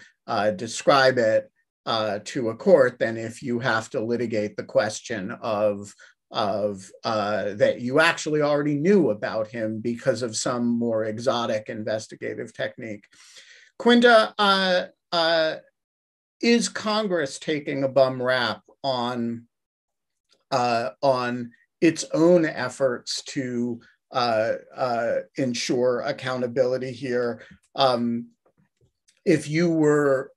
describe it to a court than if you have to litigate the question of that you actually already knew about him because of some more exotic investigative technique. Quinta, is Congress taking a bum rap on its own efforts to ensure accountability here? If you were,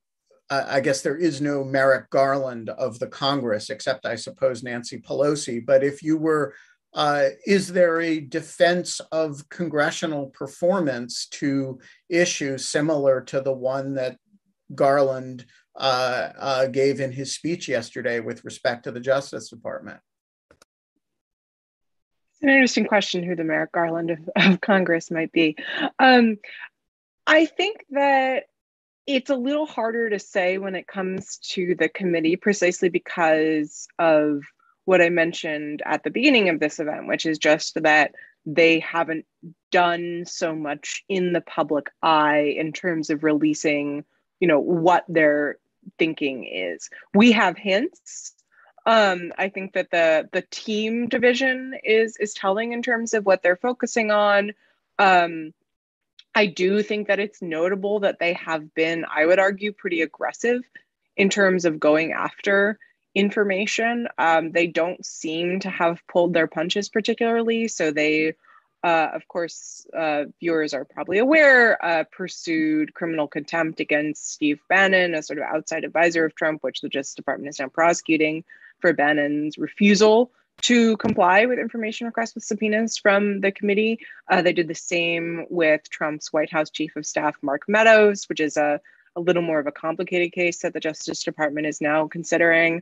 I guess there is no Merrick Garland of the Congress, except I suppose Nancy Pelosi, but if you were, is there a defense of congressional performance to issues similar to the one that Garland gave in his speech yesterday with respect to the Justice Department? It's an interesting question who the Merrick Garland of Congress might be. I think that it's a little harder to say when it comes to the committee, precisely because of what I mentioned at the beginning of this event, which is just that they haven't done so much in the public eye in terms of releasing, what their thinking is. We have hints. I think that the team division is telling in terms of what they're focusing on. I do think that it's notable that they have been, I would argue, pretty aggressive in terms of going after information. They don't seem to have pulled their punches particularly. So they, of course, viewers are probably aware, pursued criminal contempt against Steve Bannon, a sort of outside advisor of Trump, which the Justice Department is now prosecuting for Bannon's refusal to comply with information requests with subpoenas from the committee. They did the same with Trump's White House Chief of Staff, Mark Meadows, which is a little more of a complicated case that the Justice Department is now considering.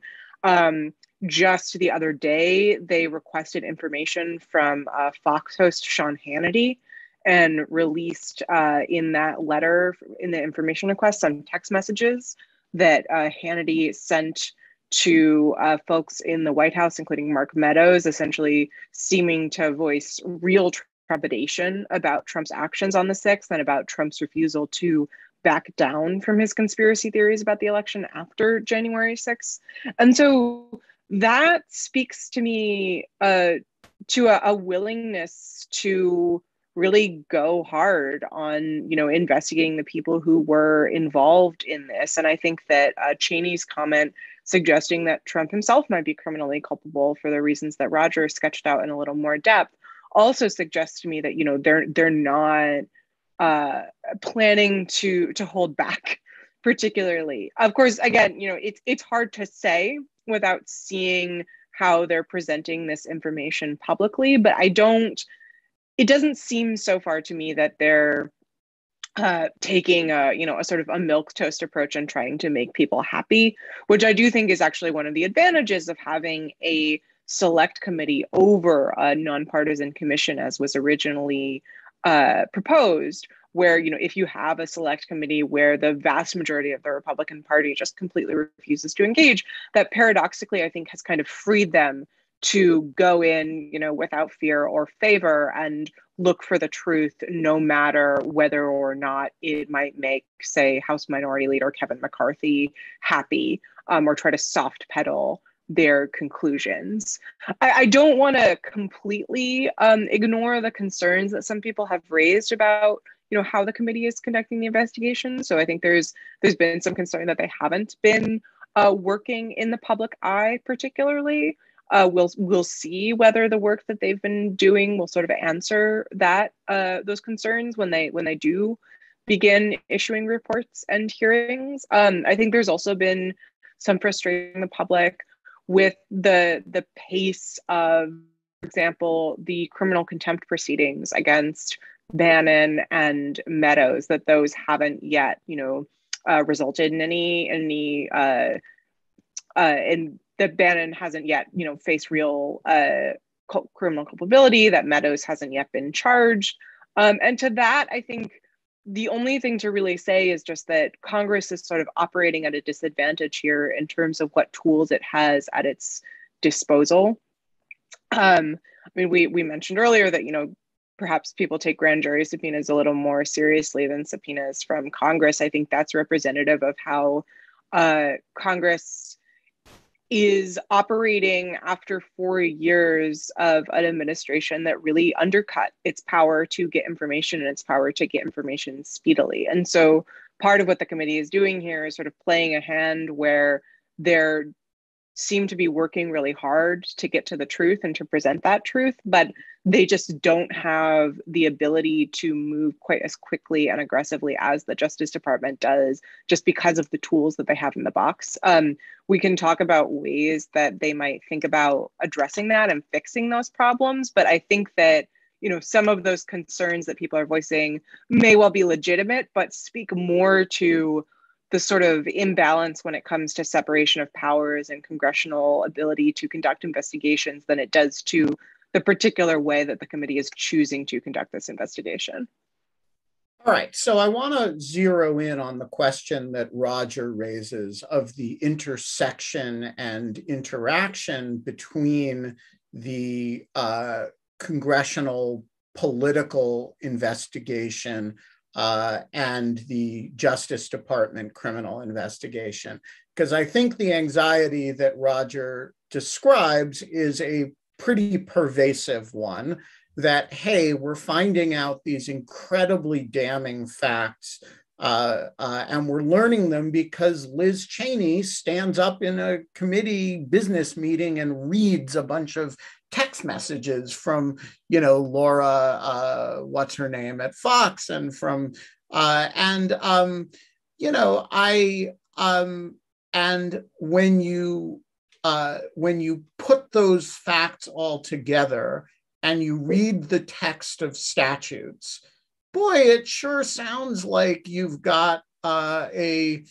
Just the other day, they requested information from Fox host Sean Hannity and released in that letter, in the information request, some text messages that Hannity sent to folks in the White House, including Mark Meadows, essentially seeming to voice real trepidation about Trump's actions on the 6th and about Trump's refusal to back down from his conspiracy theories about the election after January 6th. And so that speaks to me to a willingness to really go hard on, investigating the people who were involved in this. And I think that Cheney's comment suggesting that Trump himself might be criminally culpable for the reasons that Roger sketched out in a little more depth also suggests to me that, they're not planning to hold back particularly. Of course, again, it's hard to say without seeing how they're presenting this information publicly, but it doesn't seem so far to me that they're taking a sort of a milquetoast approach and trying to make people happy, which I do think is actually one of the advantages of having a select committee over a nonpartisan commission, as was originally proposed, where, if you have a select committee where the vast majority of the Republican Party just completely refuses to engage, that paradoxically, I think, has kind of freed them to go in, without fear or favor and look for the truth, no matter whether or not it might make, say, House Minority Leader Kevin McCarthy happy, or try to soft pedal their conclusions. I don't want to completely ignore the concerns that some people have raised about, how the committee is conducting the investigation. So I think there's been some concern that they haven't been working in the public eye particularly. We'll see whether the work that they've been doing will sort of answer that those concerns when they do begin issuing reports and hearings. I think there's also been some frustration in the public with the pace of, for example, the criminal contempt proceedings against Bannon and Meadows, that those haven't yet, resulted in any and that Bannon hasn't yet, faced real criminal culpability, that Meadows hasn't yet been charged. And to that, I think the only thing to really say is just that Congress is sort of operating at a disadvantage here in terms of what tools it has at its disposal. We mentioned earlier that, perhaps people take grand jury subpoenas a little more seriously than subpoenas from Congress. I think that's representative of how Congress is operating after 4 years of an administration that really undercut its power to get information and its power to get information speedily. And so part of what the committee is doing here is sort of playing a hand where they're seem to be working really hard to get to the truth and to present that truth, but they just don't have the ability to move quite as quickly and aggressively as the Justice Department does, just because of the tools that they have in the box. We can talk about ways that they might think about addressing that and fixing those problems, but I think that some of those concerns that people are voicing may well be legitimate, but speak more to the sort of imbalance when it comes to separation of powers and congressional ability to conduct investigations than it does to the particular way that the committee is choosing to conduct this investigation. All right, so I want to zero in on the question that Roger raises of the intersection and interaction between the congressional political investigation and the Justice Department criminal investigation. Because I think the anxiety that Roger describes is a pretty pervasive one, that, hey, we're finding out these incredibly damning facts and we're learning them because Liz Cheney stands up in a committee business meeting and reads a bunch of text messages from, Laura, what's her name at Fox, and from, and when you put those facts all together and you read the text of statutes, boy, it sure sounds like you've got a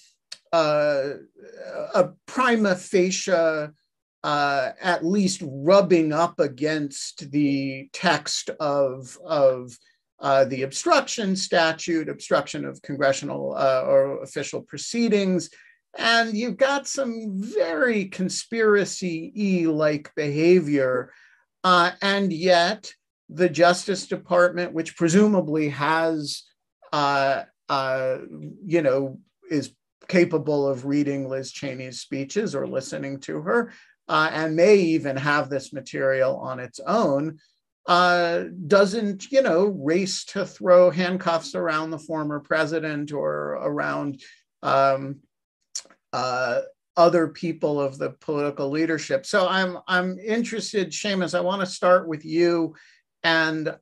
prima facie at least rubbing up against the text of the obstruction statute, obstruction of congressional or official proceedings. And you've got some very conspiracy-y-like behavior. And yet the Justice Department, which presumably has, is capable of reading Liz Cheney's speeches or listening to her, and may even have this material on its own, doesn't, race to throw handcuffs around the former president or around other people of the political leadership. So I'm interested, Seamus, I want to start with you and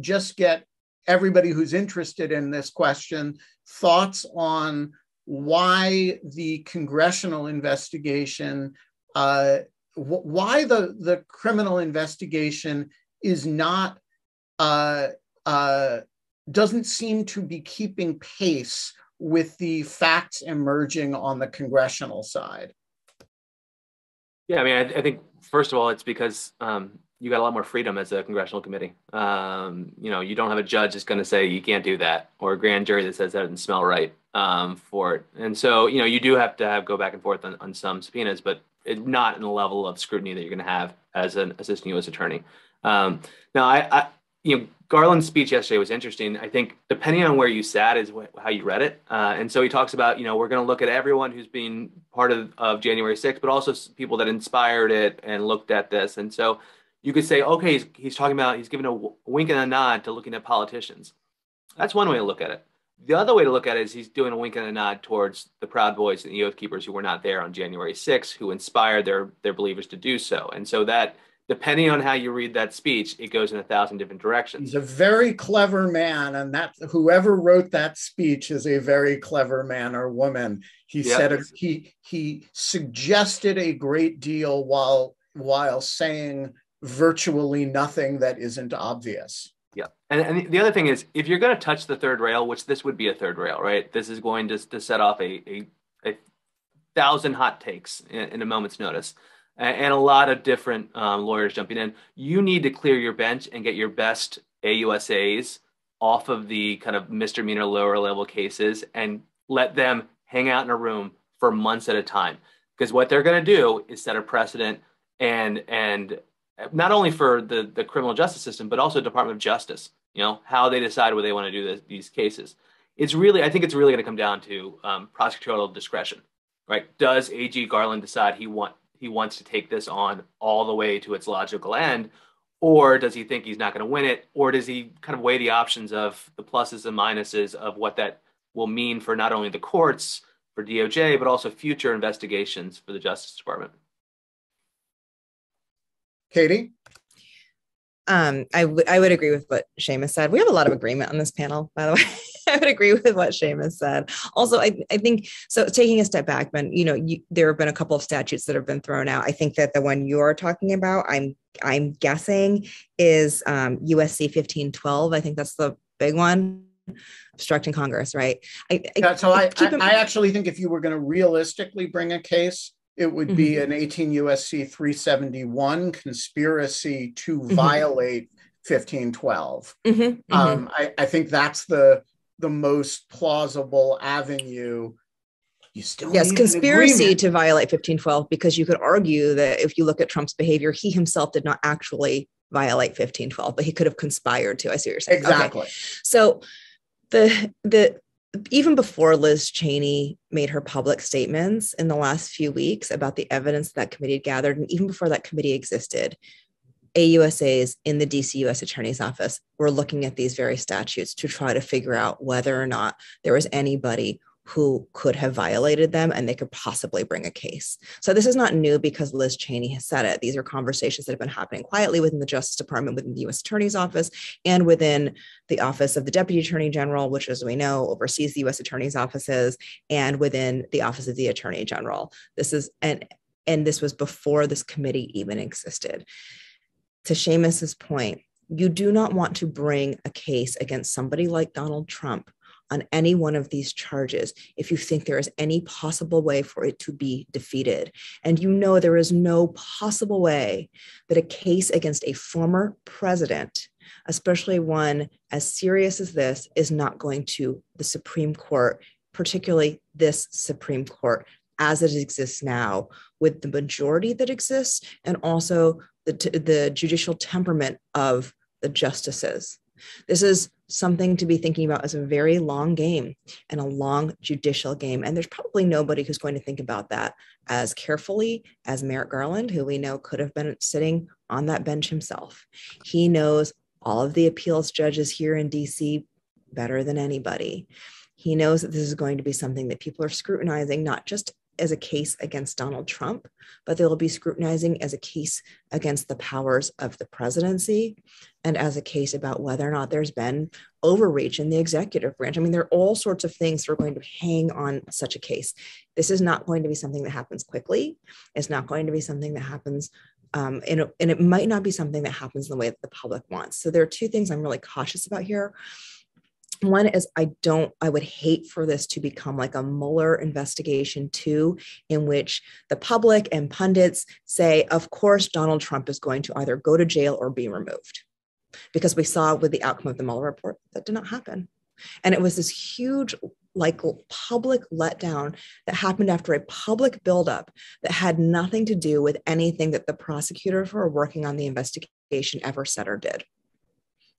just get everybody who's interested in this question thoughts on why the congressional investigation, why the criminal investigation is not, doesn't seem to be keeping pace with the facts emerging on the congressional side. Yeah, I think first of all, it's because you got a lot more freedom as a congressional committee. You don't have a judge that's going to say you can't do that, or a grand jury that says that doesn't smell right for it. And so, you do have to go back and forth on some subpoenas, but not in the level of scrutiny that you're going to have as an assistant U.S. attorney. Now, Garland's speech yesterday was interesting. I think depending on where you sat is how you read it. And so he talks about, we're going to look at everyone who's been part of January 6th, but also people that inspired it and looked at this. And so you could say, okay, he's talking about, he's giving a wink and a nod to looking at politicians. That's one way to look at it. The other way to look at it is he's doing a wink and a nod towards the Proud Boys and the Oath Keepers who were not there on January 6th, who inspired their believers to do so. And so that, depending on how you read that speech, it goes in 1,000 different directions. He's a very clever man, and that whoever wrote that speech is a very clever man or woman. He said he suggested a great deal while saying virtually nothing that isn't obvious. Yeah, and the other thing is, if you're going to touch the third rail, which this would be a third rail, right? This is going to set off a 1,000 hot takes in a moment's notice. And a lot of different lawyers jumping in. You need to clear your bench and get your best AUSAs off of the kind of misdemeanor lower level cases and let them hang out in a room for months at a time. Because what they're going to do is set a precedent and not only for the criminal justice system, but also Department of Justice, how they decide whether they want to do these cases. I think it's really going to come down to prosecutorial discretion, right? Does AG Garland decide he wants to take this on all the way to its logical end, or does he think he's not going to win it, or does he kind of weigh the options of the pluses and minuses of what that will mean for not only the courts, for DOJ, but also future investigations for the Justice Department? Katie? I would agree with what Seamus said. We have a lot of agreement on this panel, by the way. I would agree with what Seamus said. Also, I think, so taking a step back, Ben, there have been a couple of statutes that have been thrown out. I think that the one you're talking about, I'm guessing is USC 1512. I think that's the big one, obstructing Congress, right? I actually think if you were going to realistically bring a case, it would be an 18 USC 371 conspiracy to violate 1512. I think that's the most plausible avenue. You still need conspiracy to violate 1512, because you could argue that if you look at Trump's behavior, he himself did not actually violate 1512, but he could have conspired to. I see what you're saying. Exactly. Okay. So the even before Liz Cheney made her public statements in the last few weeks about the evidence that committee had gathered, and even before that committee existed, AUSAs in the DC U.S. Attorney's Office were looking at these very statutes to try to figure out whether or not there was anybody who could have violated them and they could possibly bring a case. So this is not new because Liz Cheney has said it. These are conversations that have been happening quietly within the Justice Department, within the U.S. Attorney's Office, and within the Office of the Deputy Attorney General, which, as we know, oversees the U.S. Attorney's offices, and within the Office of the Attorney General. This is, and this was before this committee even existed. To Seamus's point, you do not want to bring a case against somebody like Donald Trump on any one of these charges if you think there is any possible way for it to be defeated. And there is no possible way that a case against a former president, especially one as serious as this, is not going to the Supreme Court, particularly this Supreme Court as it exists now, with the majority that exists and also the judicial temperament of the justices. This is something to be thinking about as a very long game and a long judicial game. And there's probably nobody who's going to think about that as carefully as Merrick Garland, who we know could have been sitting on that bench himself. He knows all of the appeals judges here in DC better than anybody. He knows that this is going to be something that people are scrutinizing, not just as a case against Donald Trump, but they'll be scrutinizing as a case against the powers of the presidency and as a case about whether or not there's been overreach in the executive branch. I mean, there are all sorts of things that are going to hang on such a case. This is not going to be something that happens quickly. It's not going to be something that happens and it might not be something that happens in the way that the public wants. So there are two things I'm really cautious about here. One is I would hate for this to become like a Mueller investigation too, in which the public and pundits say, of course, Donald Trump is going to either go to jail or be removed. Because we saw with the outcome of the Mueller report, that did not happen. And it was this huge, like, public letdown that happened after a public buildup that had nothing to do with anything that the prosecutors who were working on the investigation ever said or did.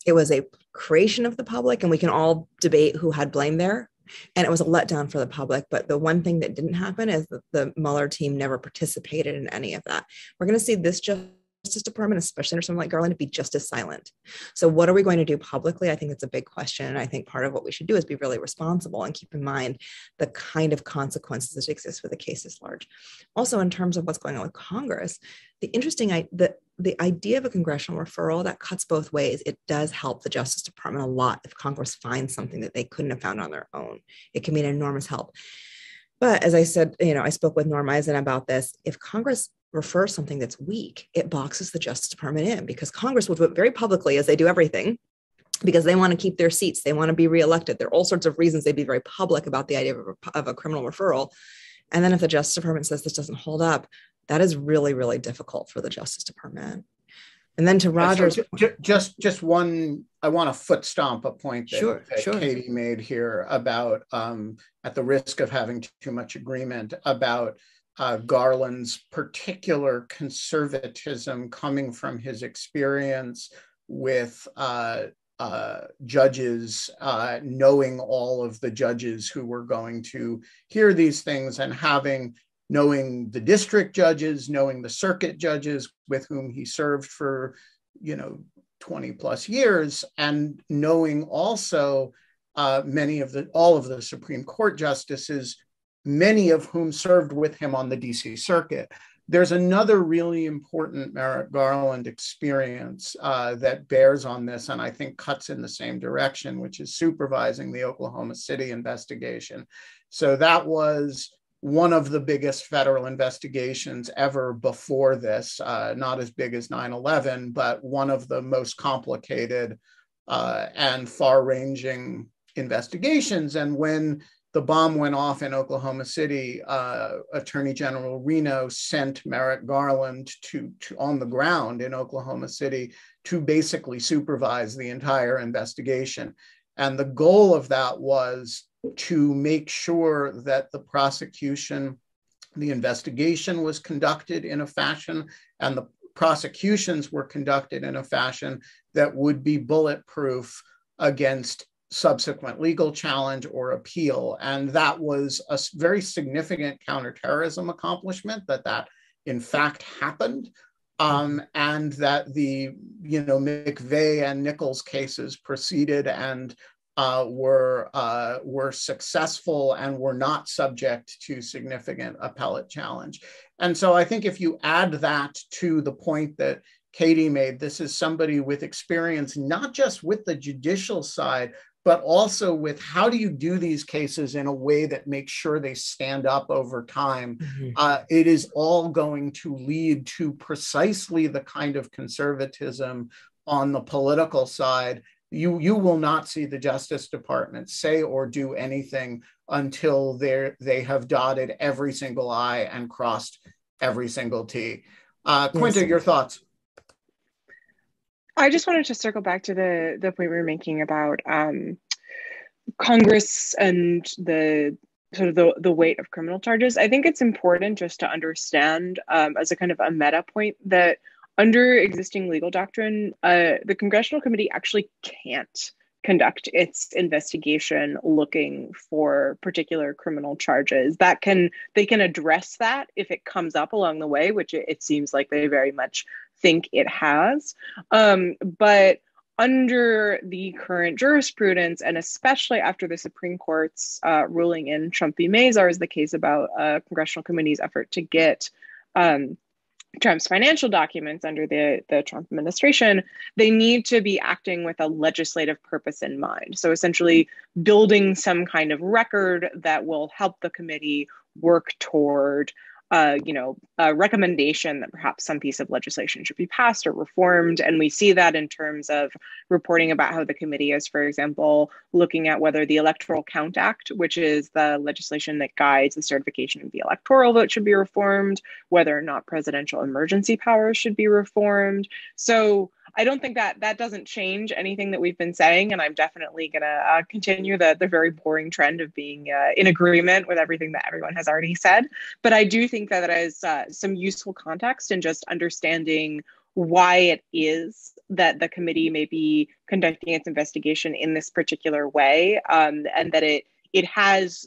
It was a creation of the public, and we can all debate who had blame there. And it was a letdown for the public. But the one thing that didn't happen is that the Mueller team never participated in any of that. We're going to see this Justice Department, especially under someone like Garland, to be just as silent. So what are we going to do publicly? I think it's a big question. And I think part of what we should do is be really responsible and keep in mind the kind of consequences that exist for the case at large. Also, in terms of what's going on with Congress, the idea of a congressional referral, that cuts both ways. It does help the Justice Department a lot if Congress finds something that they couldn't have found on their own. It can be an enormous help. But as I said, I spoke with Norm Eisen about this. If Congress refers something that's weak, it boxes the Justice Department in, because Congress would vote very publicly, as they do everything, because they want to keep their seats. They want to be reelected. There are all sorts of reasons they'd be very public about the idea of a criminal referral. And then if the Justice Department says this doesn't hold up, that is really, really difficult for the Justice Department. And then to Roger's just one, I want to foot stomp a point that, sure. Katie made here about, at the risk of having too much agreement, about Garland's particular conservatism coming from his experience with judges, knowing all of the judges who were going to hear these things, and knowing the district judges, knowing the circuit judges with whom he served for 20 plus years, and knowing also all of the Supreme Court justices, many of whom served with him on the DC Circuit. There's another really important Merrick Garland experience that bears on this, and I think cuts in the same direction, which is supervising the Oklahoma City investigation. So that was one of the biggest federal investigations ever before this, not as big as 9/11, but one of the most complicated and far-ranging investigations. And when the bomb went off in Oklahoma City, Attorney General Reno sent Merrick Garland to on the ground in Oklahoma City to basically supervise the entire investigation. And the goal of that was to make sure that the investigation was conducted in a fashion, and the prosecutions were conducted in a fashion that would be bulletproof against subsequent legal challenge or appeal. And that was a very significant counterterrorism accomplishment, that in fact happened. And that the McVeigh and Nichols cases proceeded and were successful and were not subject to significant appellate challenge. And so I think if you add that to the point that Katie made, this is somebody with experience, not just with the judicial side, but also with how do you do these cases in a way that makes sure they stand up over time. It is all going to lead to precisely the kind of conservatism on the political side. You will not see the Justice Department say or do anything until they have dotted every single I and crossed every single T. Quinta, Yes. your thoughts? I just wanted to circle back to the point we were making about Congress and the sort of the weight of criminal charges. I think it's important just to understand as a kind of a meta point that under existing legal doctrine, the Congressional Committee actually can't conduct its investigation looking for particular criminal charges. They can address that if it comes up along the way, which it seems like they very much think it has. But under the current jurisprudence, and especially after the Supreme Court's ruling in Trump v. Mazars, is the case about Congressional Committee's effort to get Trump's financial documents under the Trump administration, they need to be acting with a legislative purpose in mind. So essentially building some kind of record that will help the committee work toward a recommendation that perhaps some piece of legislation should be passed or reformed. And we see that in terms of reporting about how the committee is, for example, looking at whether the Electoral Count Act, which is the legislation that guides the certification of the electoral vote, should be reformed, whether or not presidential emergency powers should be reformed. So I don't think that doesn't change anything that we've been saying, and I'm definitely going to continue the very boring trend of being in agreement with everything that everyone has already said. But I do think that it is some useful context in just understanding why it is that the committee may be conducting its investigation in this particular way, and that it has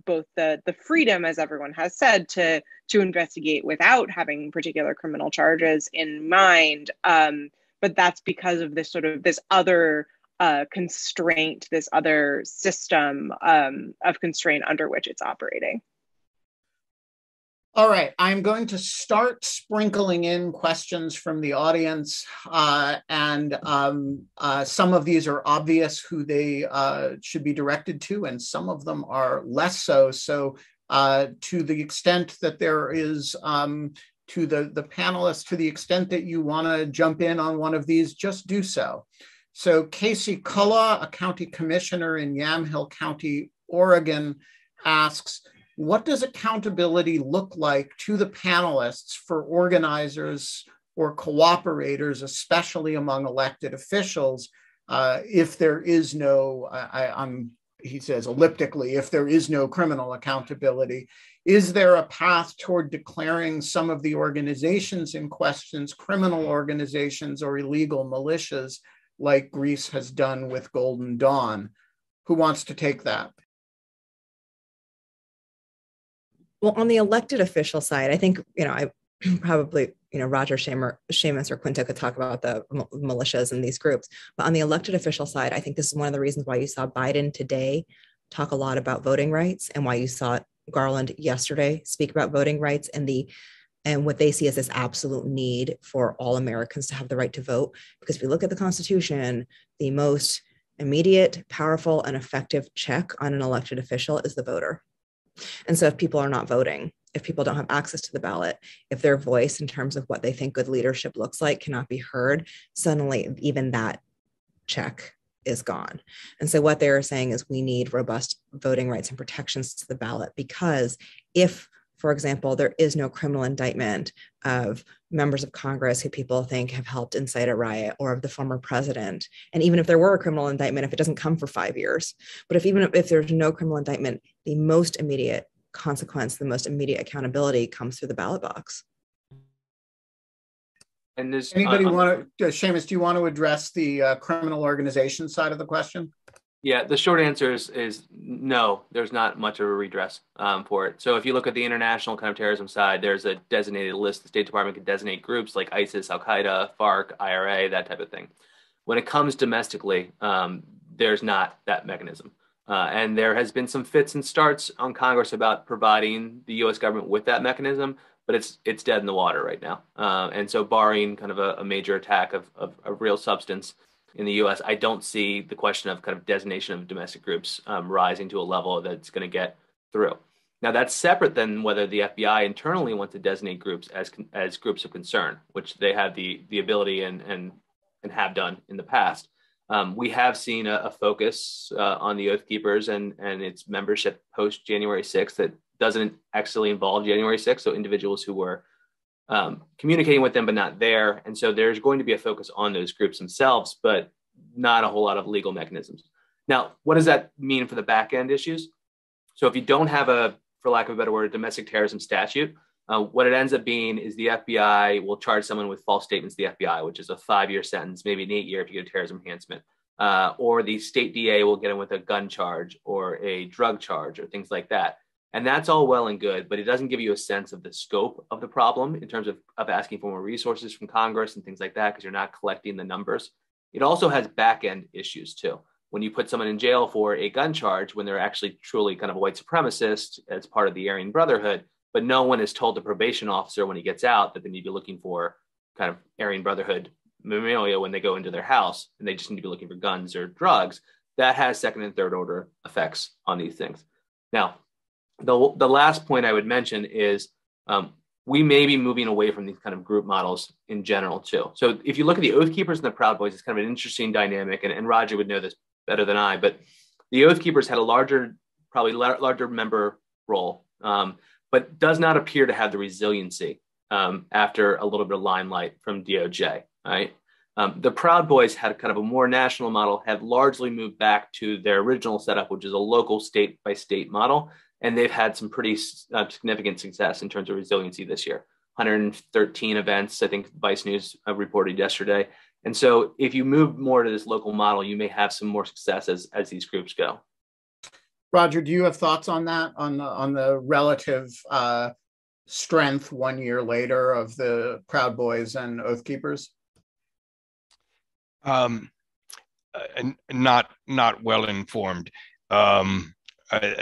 both the freedom, as everyone has said, to investigate without having particular criminal charges in mind. But that's because of this other constraint, this other system of constraint under which it's operating. All right, I'm going to start sprinkling in questions from the audience, and some of these are obvious who they should be directed to, and some of them are less so. So to the extent that there is, to the panelists, to the extent that you want to jump in on one of these, just do so. So Casey Culla, a county commissioner in Yamhill County, Oregon, asks, what does accountability look like to the panelists for organizers or cooperators, especially among elected officials, if there is no, he says elliptically, if there is no criminal accountability? Is there a path toward declaring some of the organizations in questions criminal organizations or illegal militias, like Greece has done with Golden Dawn? Who wants to take that? Well, on the elected official side, I think, I probably, Roger Seamus or Quinta could talk about the militias and these groups. But on the elected official side, I think this is one of the reasons why you saw Biden today talk a lot about voting rights, and why you saw Garland yesterday speak about voting rights and what they see as this absolute need for all Americans to have the right to vote. Because if you look at the Constitution, the most immediate, powerful, and effective check on an elected official is the voter. And so if people are not voting, if people don't have access to the ballot, if their voice in terms of what they think good leadership looks like cannot be heard, suddenly even that check is gone. And so what they're saying is we need robust voting rights and protections to the ballot, because if, for example, there is no criminal indictment of members of Congress who people think have helped incite a riot, or of the former president, and even if there were a criminal indictment, if it doesn't come for 5 years, but even if there's no criminal indictment, the most immediate consequence, the most immediate accountability comes through the ballot box. And there's anybody want to, Seamus, do you want to address the criminal organization side of the question? Yeah, the short answer is no, there's not much of a redress for it. So if you look at the international kind of terrorism side, there's a designated list. The State Department can designate groups like ISIS, Al-Qaeda, FARC, IRA, that type of thing. When it comes domestically, there's not that mechanism. And there has been some fits and starts on Congress about providing the U.S. government with that mechanism, but it's dead in the water right now. And so barring kind of a major attack of real substance in the U.S., I don't see the question of kind of designation of domestic groups rising to a level that's going to get through. Now, that's separate than whether the FBI internally wants to designate groups as groups of concern, which they have the ability and have done in the past. We have seen a focus on the Oath Keepers and its membership post January 6th that doesn't actually involve January 6th, so individuals who were communicating with them but not there. And so there's going to be a focus on those groups themselves, but not a whole lot of legal mechanisms. Now, what does that mean for the back end issues? So if you don't have for lack of a better word, a domestic terrorism statute, what it ends up being is the FBI will charge someone with false statements to the FBI, which is a 5-year sentence, maybe an 8-year if you get a terrorism enhancement. Or the state DA will get them with a gun charge or a drug charge or things like that. And that's all well and good, but it doesn't give you a sense of the scope of the problem in terms of asking for more resources from Congress and things like that, because you're not collecting the numbers. It also has back-end issues too. When you put someone in jail for a gun charge, when they're actually truly kind of a white supremacist as part of the Aryan Brotherhood, but no one has told the probation officer when he gets out that they need to be looking for kind of Aryan Brotherhood memorabilia when they go into their house, and they just need to be looking for guns or drugs, that has second and third order effects on these things. Now, the last point I would mention is we may be moving away from these kind of group models in general too. So if you look at the Oath Keepers and the Proud Boys, it's kind of an interesting dynamic, and Roger would know this better than I, but the Oath Keepers had a probably larger member role, but does not appear to have the resiliency after a little bit of limelight from DOJ, right? The Proud Boys had kind of a more national model, have largely moved back to their original setup, which is a local state by state model. And they've had some pretty significant success in terms of resiliency this year. 113 events, I think Vice News reported yesterday. And so if you move more to this local model, you may have some more success as these groups go. Roger, do you have thoughts on that, on the relative strength 1 year later of the Proud Boys and Oath Keepers? Not well informed.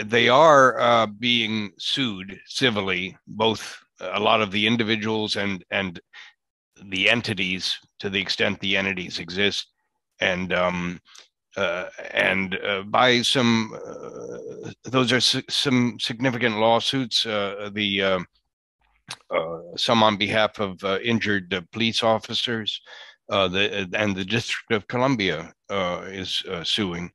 They are being sued civilly, both a lot of the individuals and the entities, to the extent the entities exist, and by some those are some significant lawsuits. Some on behalf of injured police officers, and the District of Columbia is suing.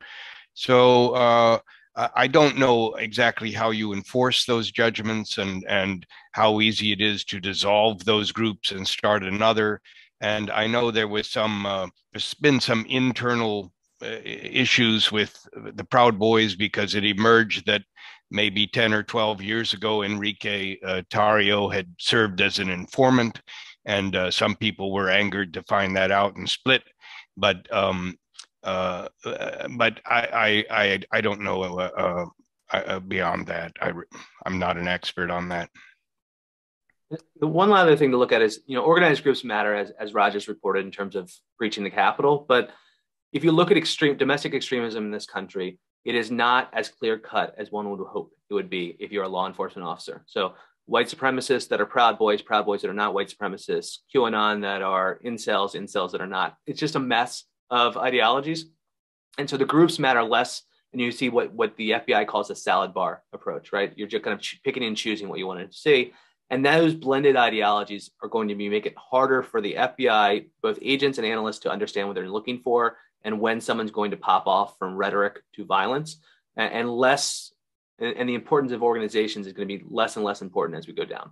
So I don't know exactly how you enforce those judgments and how easy it is to dissolve those groups and start another. And I know there's been some internal issues with the Proud Boys, because it emerged that maybe 10 or 12 years ago, Enrique Tarrio had served as an informant, and some people were angered to find that out and split. But I don't know beyond that. I'm not an expert on that. The one other thing to look at is, organized groups matter, as Rogers reported, in terms of breaching the Capitol. But if you look at domestic extremism in this country, it is not as clear cut as one would hope it would be if you're a law enforcement officer. So white supremacists that are Proud Boys that are not white supremacists, QAnon that are incels that are not. It's just a mess of ideologies. And so the groups matter less, and you see what the FBI calls a salad bar approach, right? You're just kind of picking and choosing what you want to see. And those blended ideologies are going to make it harder for the FBI, both agents and analysts, to understand what they're looking for and when someone's going to pop off from rhetoric to violence, and the importance of organizations is going to be less and less important as we go down.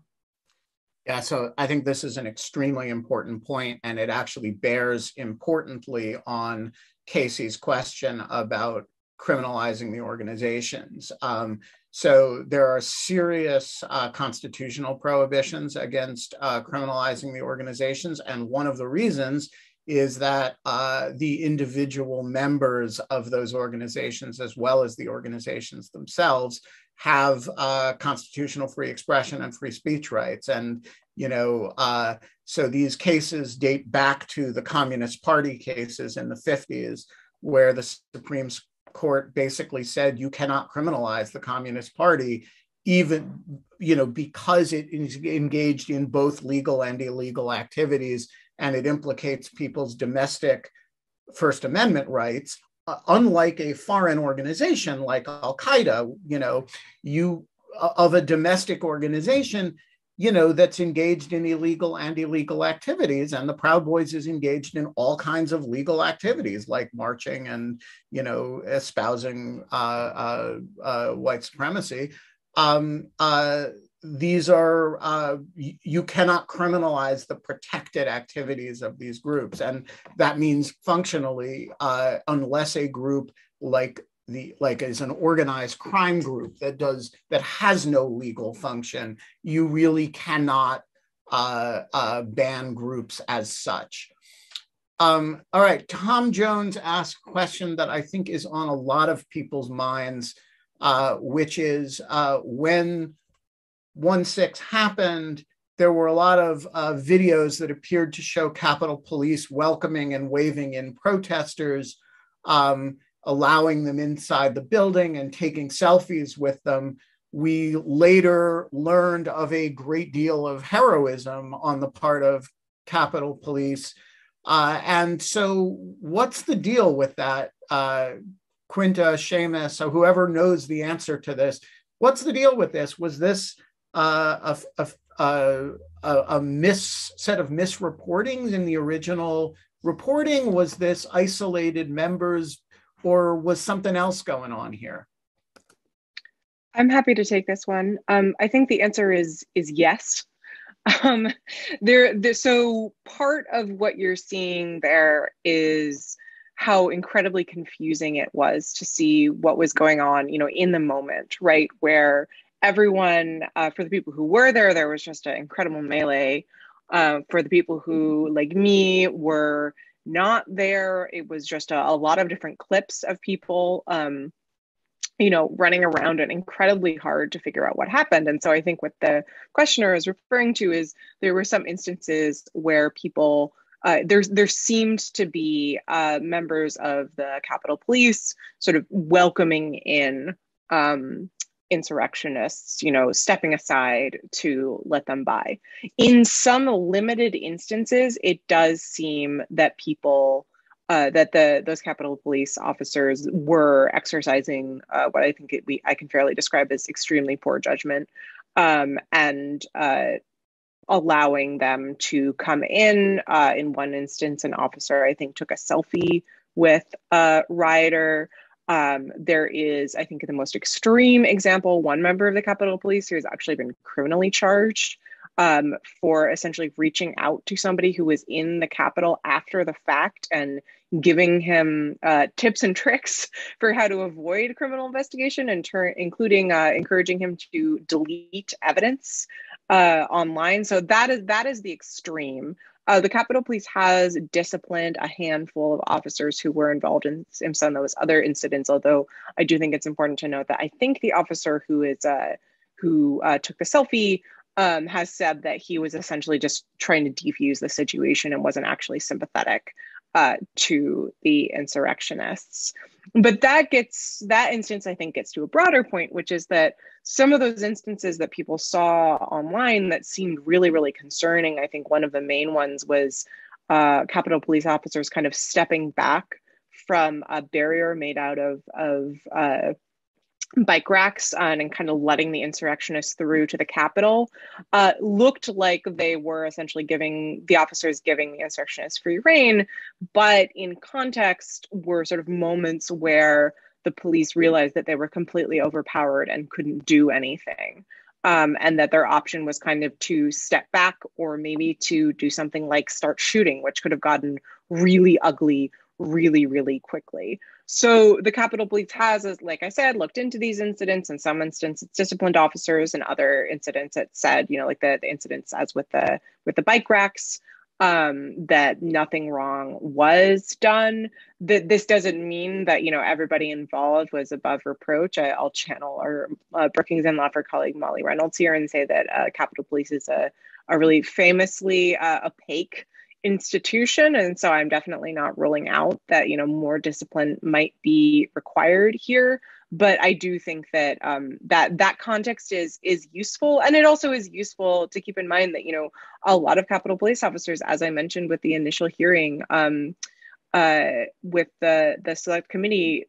Yeah, so I think this is an extremely important point, and it actually bears importantly on Casey's question about criminalizing the organizations. So there are serious constitutional prohibitions against criminalizing the organizations, and one of the reasons is that the individual members of those organizations, as well as the organizations themselves, have constitutional free expression and free speech rights. And, so these cases date back to the Communist Party cases in the 50s, where the Supreme Court basically said you cannot criminalize the Communist Party, even, because it is engaged in both legal and illegal activities, and it implicates people's domestic First Amendment rights. Unlike a foreign organization like Al-Qaeda, of a domestic organization, that's engaged in illegal activities, and the Proud Boys is engaged in all kinds of legal activities like marching and, espousing white supremacy. These are, you cannot criminalize the protected activities of these groups. And that means functionally, unless a group is an organized crime group that has no legal function, you really cannot ban groups as such. All right, Tom Jones asked a question that I think is on a lot of people's minds, which is when 1/6 happened, there were a lot of videos that appeared to show Capitol Police welcoming and waving in protesters, allowing them inside the building and taking selfies with them. We later learned of a great deal of heroism on the part of Capitol Police. And so what's the deal with that? Quinta, Seamus, or whoever knows the answer to this, what's the deal with this? Was this a set of misreportings in the original reporting? Was this isolated members, or was something else going on here? I'm happy to take this one. I think the answer is yes. So part of what you're seeing there is how incredibly confusing it was to see what was going on, in the moment, right? Where everyone, for the people who were there, there was just an incredible melee. For the people who, like me, were not there, it was just a lot of different clips of people, running around, and incredibly hard to figure out what happened. And so I think what the questioner is referring to is there were some instances where people, there seemed to be members of the Capitol Police sort of welcoming in insurrectionists, stepping aside to let them by. In some limited instances, it does seem that people, those Capitol Police officers were exercising what I think I can fairly describe as extremely poor judgment, and allowing them to come in. In one instance, an officer, I think, took a selfie with a rioter. There is, I think, the most extreme example, one member of the Capitol Police who has actually been criminally charged for essentially reaching out to somebody who was in the Capitol after the fact and giving him tips and tricks for how to avoid criminal investigation, and including encouraging him to delete evidence online. So that is the extreme. The Capitol Police has disciplined a handful of officers who were involved in some of those other incidents, although I do think it's important to note that I think the officer who took the selfie has said that he was essentially just trying to defuse the situation and wasn't actually sympathetic to the insurrectionists. But that instance, I think, gets to a broader point, which is that some of those instances that people saw online that seemed really, really concerning, I think one of the main ones was Capitol Police officers kind of stepping back from a barrier made out of bike racks and kind of letting the insurrectionists through to the Capitol. Looked like they were essentially giving the insurrectionists free rein, but in context were sort of moments where the police realized that they were completely overpowered and couldn't do anything. And that their option was kind of to step back, or maybe to do something like start shooting, which could have gotten really ugly really, really quickly. So the Capitol Police has, like I said, looked into these incidents. In some instances, disciplined officers, and other incidents it said, like the incidents as with the bike racks, that nothing wrong was done. That this doesn't mean that everybody involved was above reproach. I'll channel our Brookings and Laffer colleague Molly Reynolds here and say that Capitol Police is a really famously opaque institution, and so I'm definitely not ruling out that more discipline might be required here. But I do think that that context is useful, and it also is useful to keep in mind that a lot of Capitol Police officers, as I mentioned with the initial hearing, with the select committee,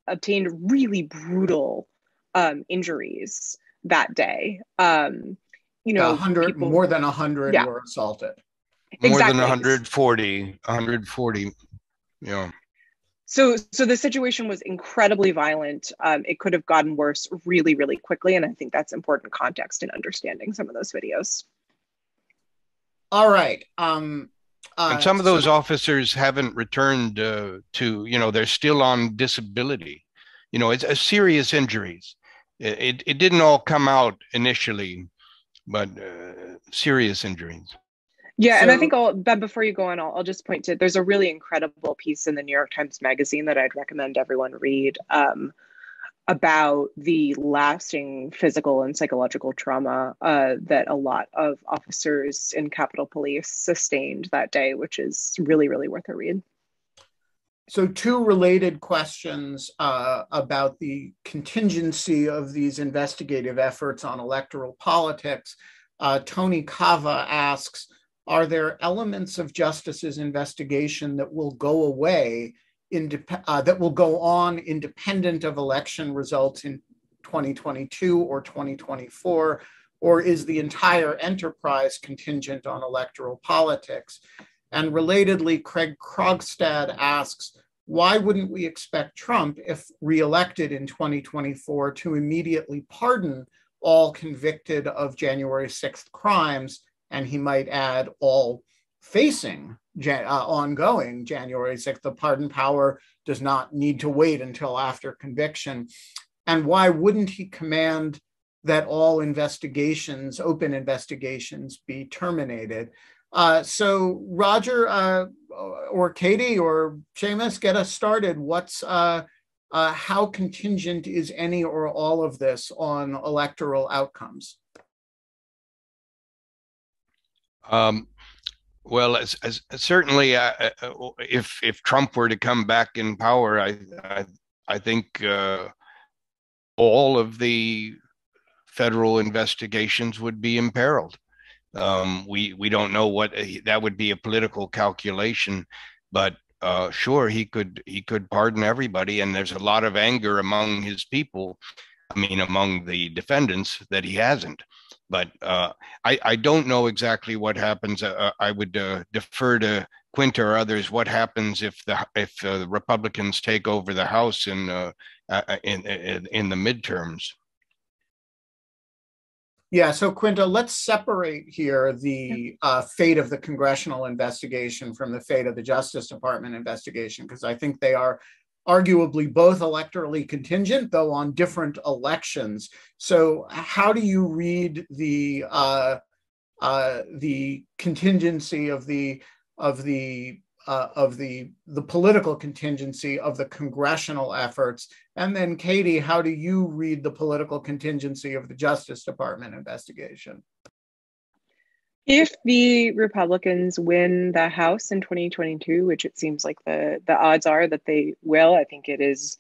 obtained really brutal injuries that day. More than 100 were assaulted. More Exactly. than 140, yeah. So the situation was incredibly violent. It could have gotten worse really, really quickly. And I think that's important context in understanding some of those videos. All right. And some of those officers haven't returned to, they're still on disability. It's serious injuries. It didn't all come out initially, but serious injuries. Yeah, and I think Ben, before you go on, I'll just point to, there's a really incredible piece in the New York Times Magazine that I'd recommend everyone read about the lasting physical and psychological trauma that a lot of officers in Capitol Police sustained that day, which is really, really worth a read. So 2 related questions about the contingency of these investigative efforts on electoral politics. Tony Cava asks, are there elements of Justice's investigation that will go away, that will go on independent of election results in 2022 or 2024? or is the entire enterprise contingent on electoral politics? And relatedly, Craig Krogstad asks, why wouldn't we expect Trump, if reelected in 2024, to immediately pardon all convicted of January 6th crimes? And he might add, all facing ongoing January 6th. The pardon power does not need to wait until after conviction. And why wouldn't he command that all investigations, open investigations, be terminated? So Roger or Katie or Seamus, get us started. How contingent is any or all of this on electoral outcomes? Well, as certainly, if Trump were to come back in power, I think all of the federal investigations would be imperiled. We don't know what that would be, a political calculation, but sure, he could pardon everybody, and there's a lot of anger among his people. I mean, among the defendants, that he hasn't. But I don't know exactly what happens. I would defer to Quinta or others. What happens if the Republicans take over the House in the midterms? Yeah, so Quinta, let's separate here the fate of the congressional investigation from the fate of the Justice Department investigation, because I think they are arguably both electorally contingent, though on different elections. So how do you read the contingency of the political contingency of the congressional efforts? And then Katie, how do you read the political contingency of the Justice Department investigation? If the Republicans win the House in 2022, which it seems like the odds are that they will, I think it is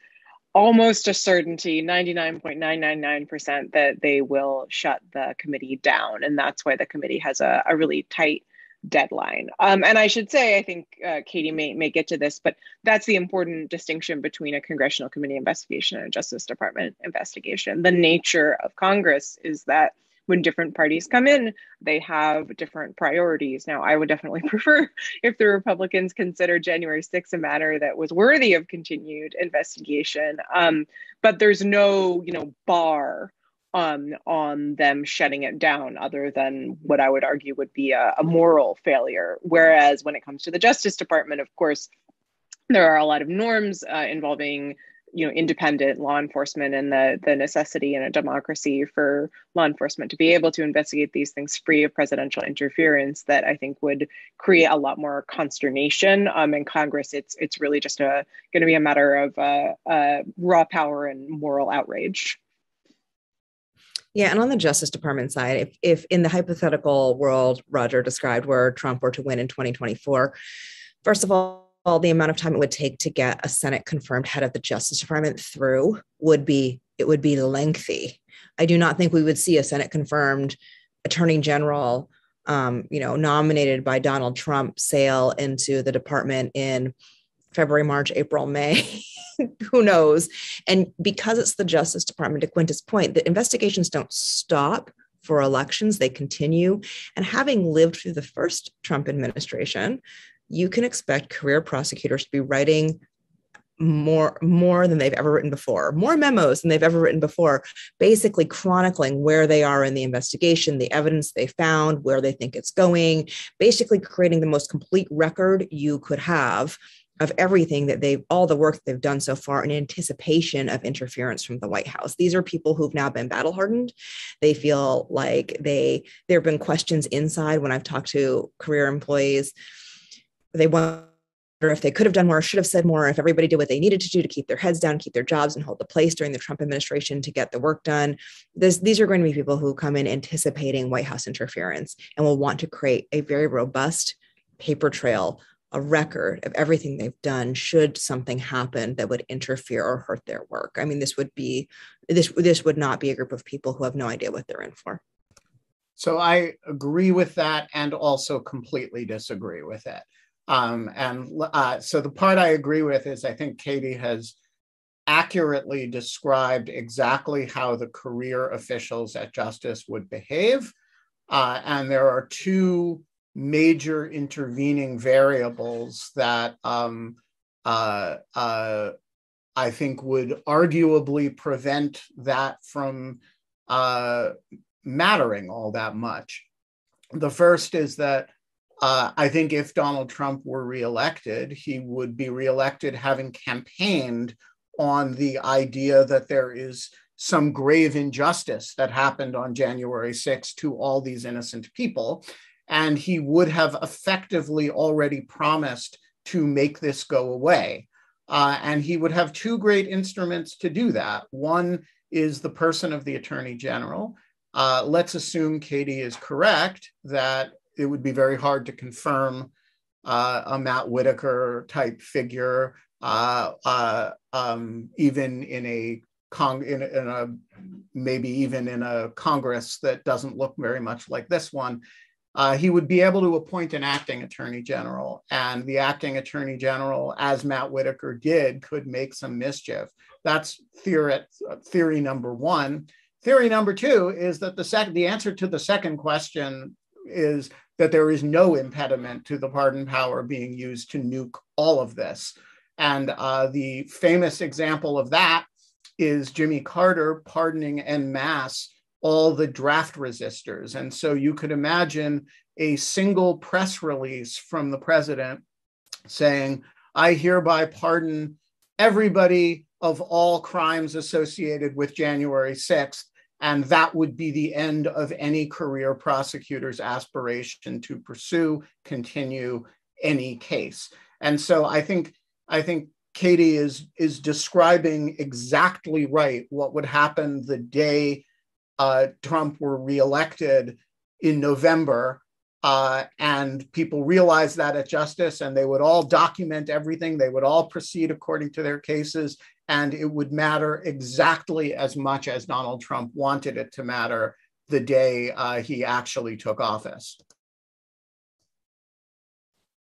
almost a certainty, 99.999%, that they will shut the committee down. And that's why the committee has a really tight deadline. And I should say, I think Katie may get to this, but that's the important distinction between a congressional committee investigation and a Justice Department investigation. The nature of Congress is that when different parties come in, they have different priorities. Now, I would definitely prefer if the Republicans consider January 6th a matter that was worthy of continued investigation. But there's no, bar on them shutting it down, other than what I would argue would be a moral failure. Whereas when it comes to the Justice Department, of course, there are a lot of norms involving independent law enforcement, and the necessity in a democracy for law enforcement to be able to investigate these things free of presidential interference, that I think would create a lot more consternation. In Congress, it's really just going to be a matter of raw power and moral outrage. Yeah, and on the Justice Department side, if in the hypothetical world Roger described where Trump were to win in 2024, first of all, the amount of time it would take to get a Senate confirmed head of the Justice Department through would be lengthy. I do not think we would see a Senate confirmed Attorney General, nominated by Donald Trump, sail into the department in February, March, April, May. Who knows? And because it's the Justice Department, to Quinta's point, the investigations don't stop for elections, they continue. And having lived through the first Trump administration, you can expect career prosecutors to be writing more than they've ever written before, more memos than they've ever written before, basically chronicling where they are in the investigation, the evidence they found, where they think it's going, basically creating the most complete record you could have of everything all the work that they've done so far in anticipation of interference from the White House. These are people who've now been battle hardened. They feel like there have been questions inside when I've talked to career employees. They wonder if they could have done more, should have said more, if everybody did what they needed to do to keep their heads down, keep their jobs, and hold the place during the Trump administration to get the work done. These are going to be people who come in anticipating White House interference and will want to create a very robust paper trail, a record of everything they've done should something happen that would interfere or hurt their work. I mean, this would not be a group of people who have no idea what they're in for. So I agree with that and also completely disagree with it. So the part I agree with is I think Katie has accurately described exactly how the career officials at Justice would behave. And there are two major intervening variables that I think would arguably prevent that from mattering all that much. The first is that I think if Donald Trump were reelected, he would be reelected having campaigned on the idea that there is some grave injustice that happened on January 6th to all these innocent people. And he would have effectively already promised to make this go away. And he would have two great instruments to do that. One is the person of the Attorney General. Let's assume Katie is correct that it would be very hard to confirm a Matt Whitaker type figure, even in a maybe even in a Congress that doesn't look very much like this one. He would be able to appoint an acting attorney general, and the acting attorney general, as Matt Whitaker did, could make some mischief. That's theory number one. Theory number two is that the answer to the second question is that there is no impediment to the pardon power being used to nuke all of this. And the famous example of that is Jimmy Carter pardoning en masse all the draft resistors. And so you could imagine a single press release from the president saying, I hereby pardon everybody of all crimes associated with January 6th. And that would be the end of any career prosecutor's aspiration to continue any case. And so I think Katie is describing exactly right what would happen the day Trump were reelected in November, and people realized that at Justice, and they would all document everything. They would all proceed according to their cases, and it would matter exactly as much as Donald Trump wanted it to matter the day he actually took office.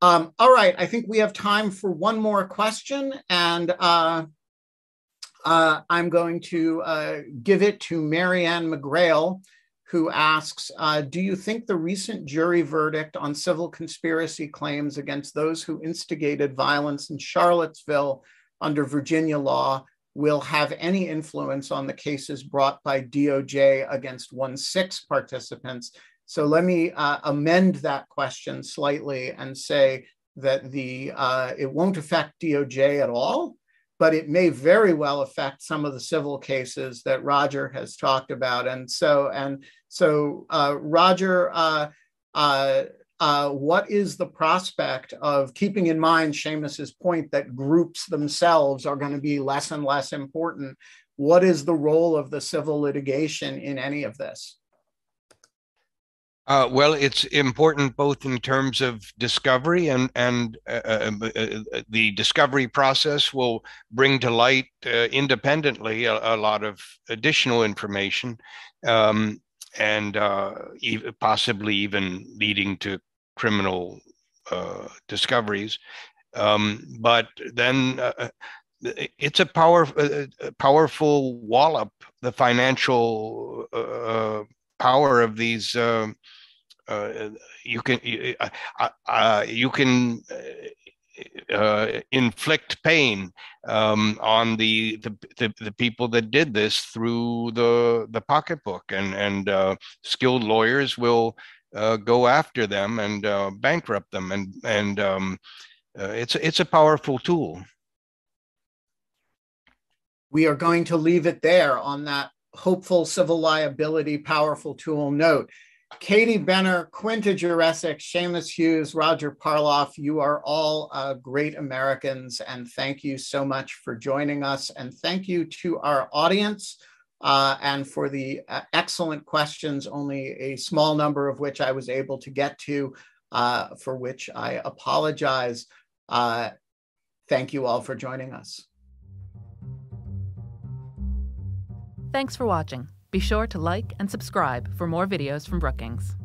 All right, I think we have time for one more question, and I'm going to give it to Marianne McGrail, who asks, do you think the recent jury verdict on civil conspiracy claims against those who instigated violence in Charlottesville under Virginia law will have any influence on the cases brought by DOJ against 1-6 participants? So let me amend that question slightly and say that it won't affect DOJ at all, but it may very well affect some of the civil cases that Roger has talked about. And so Roger, what is the prospect of, keeping in mind Seamus's point that groups themselves are going to be less and less important, what is the role of the civil litigation in any of this? Well, it's important both in terms of discovery and the discovery process will bring to light independently a lot of additional information, and possibly even leading to criminal discoveries. But then it's a powerful wallop, the financial power of these. You can inflict pain on the people that did this through the pocketbook, and skilled lawyers will go after them and bankrupt them, and it's a powerful tool. We are going to leave it there on that hopeful civil liability powerful tool note. Katie Benner, Quinta Jurecic, Seamus Hughes, Roger Parloff, you are all great Americans, and thank you so much for joining us. And thank you to our audience and for the excellent questions, only a small number of which I was able to get to, for which I apologize. Thank you all for joining us. Thanks for watching. Be sure to like and subscribe for more videos from Brookings.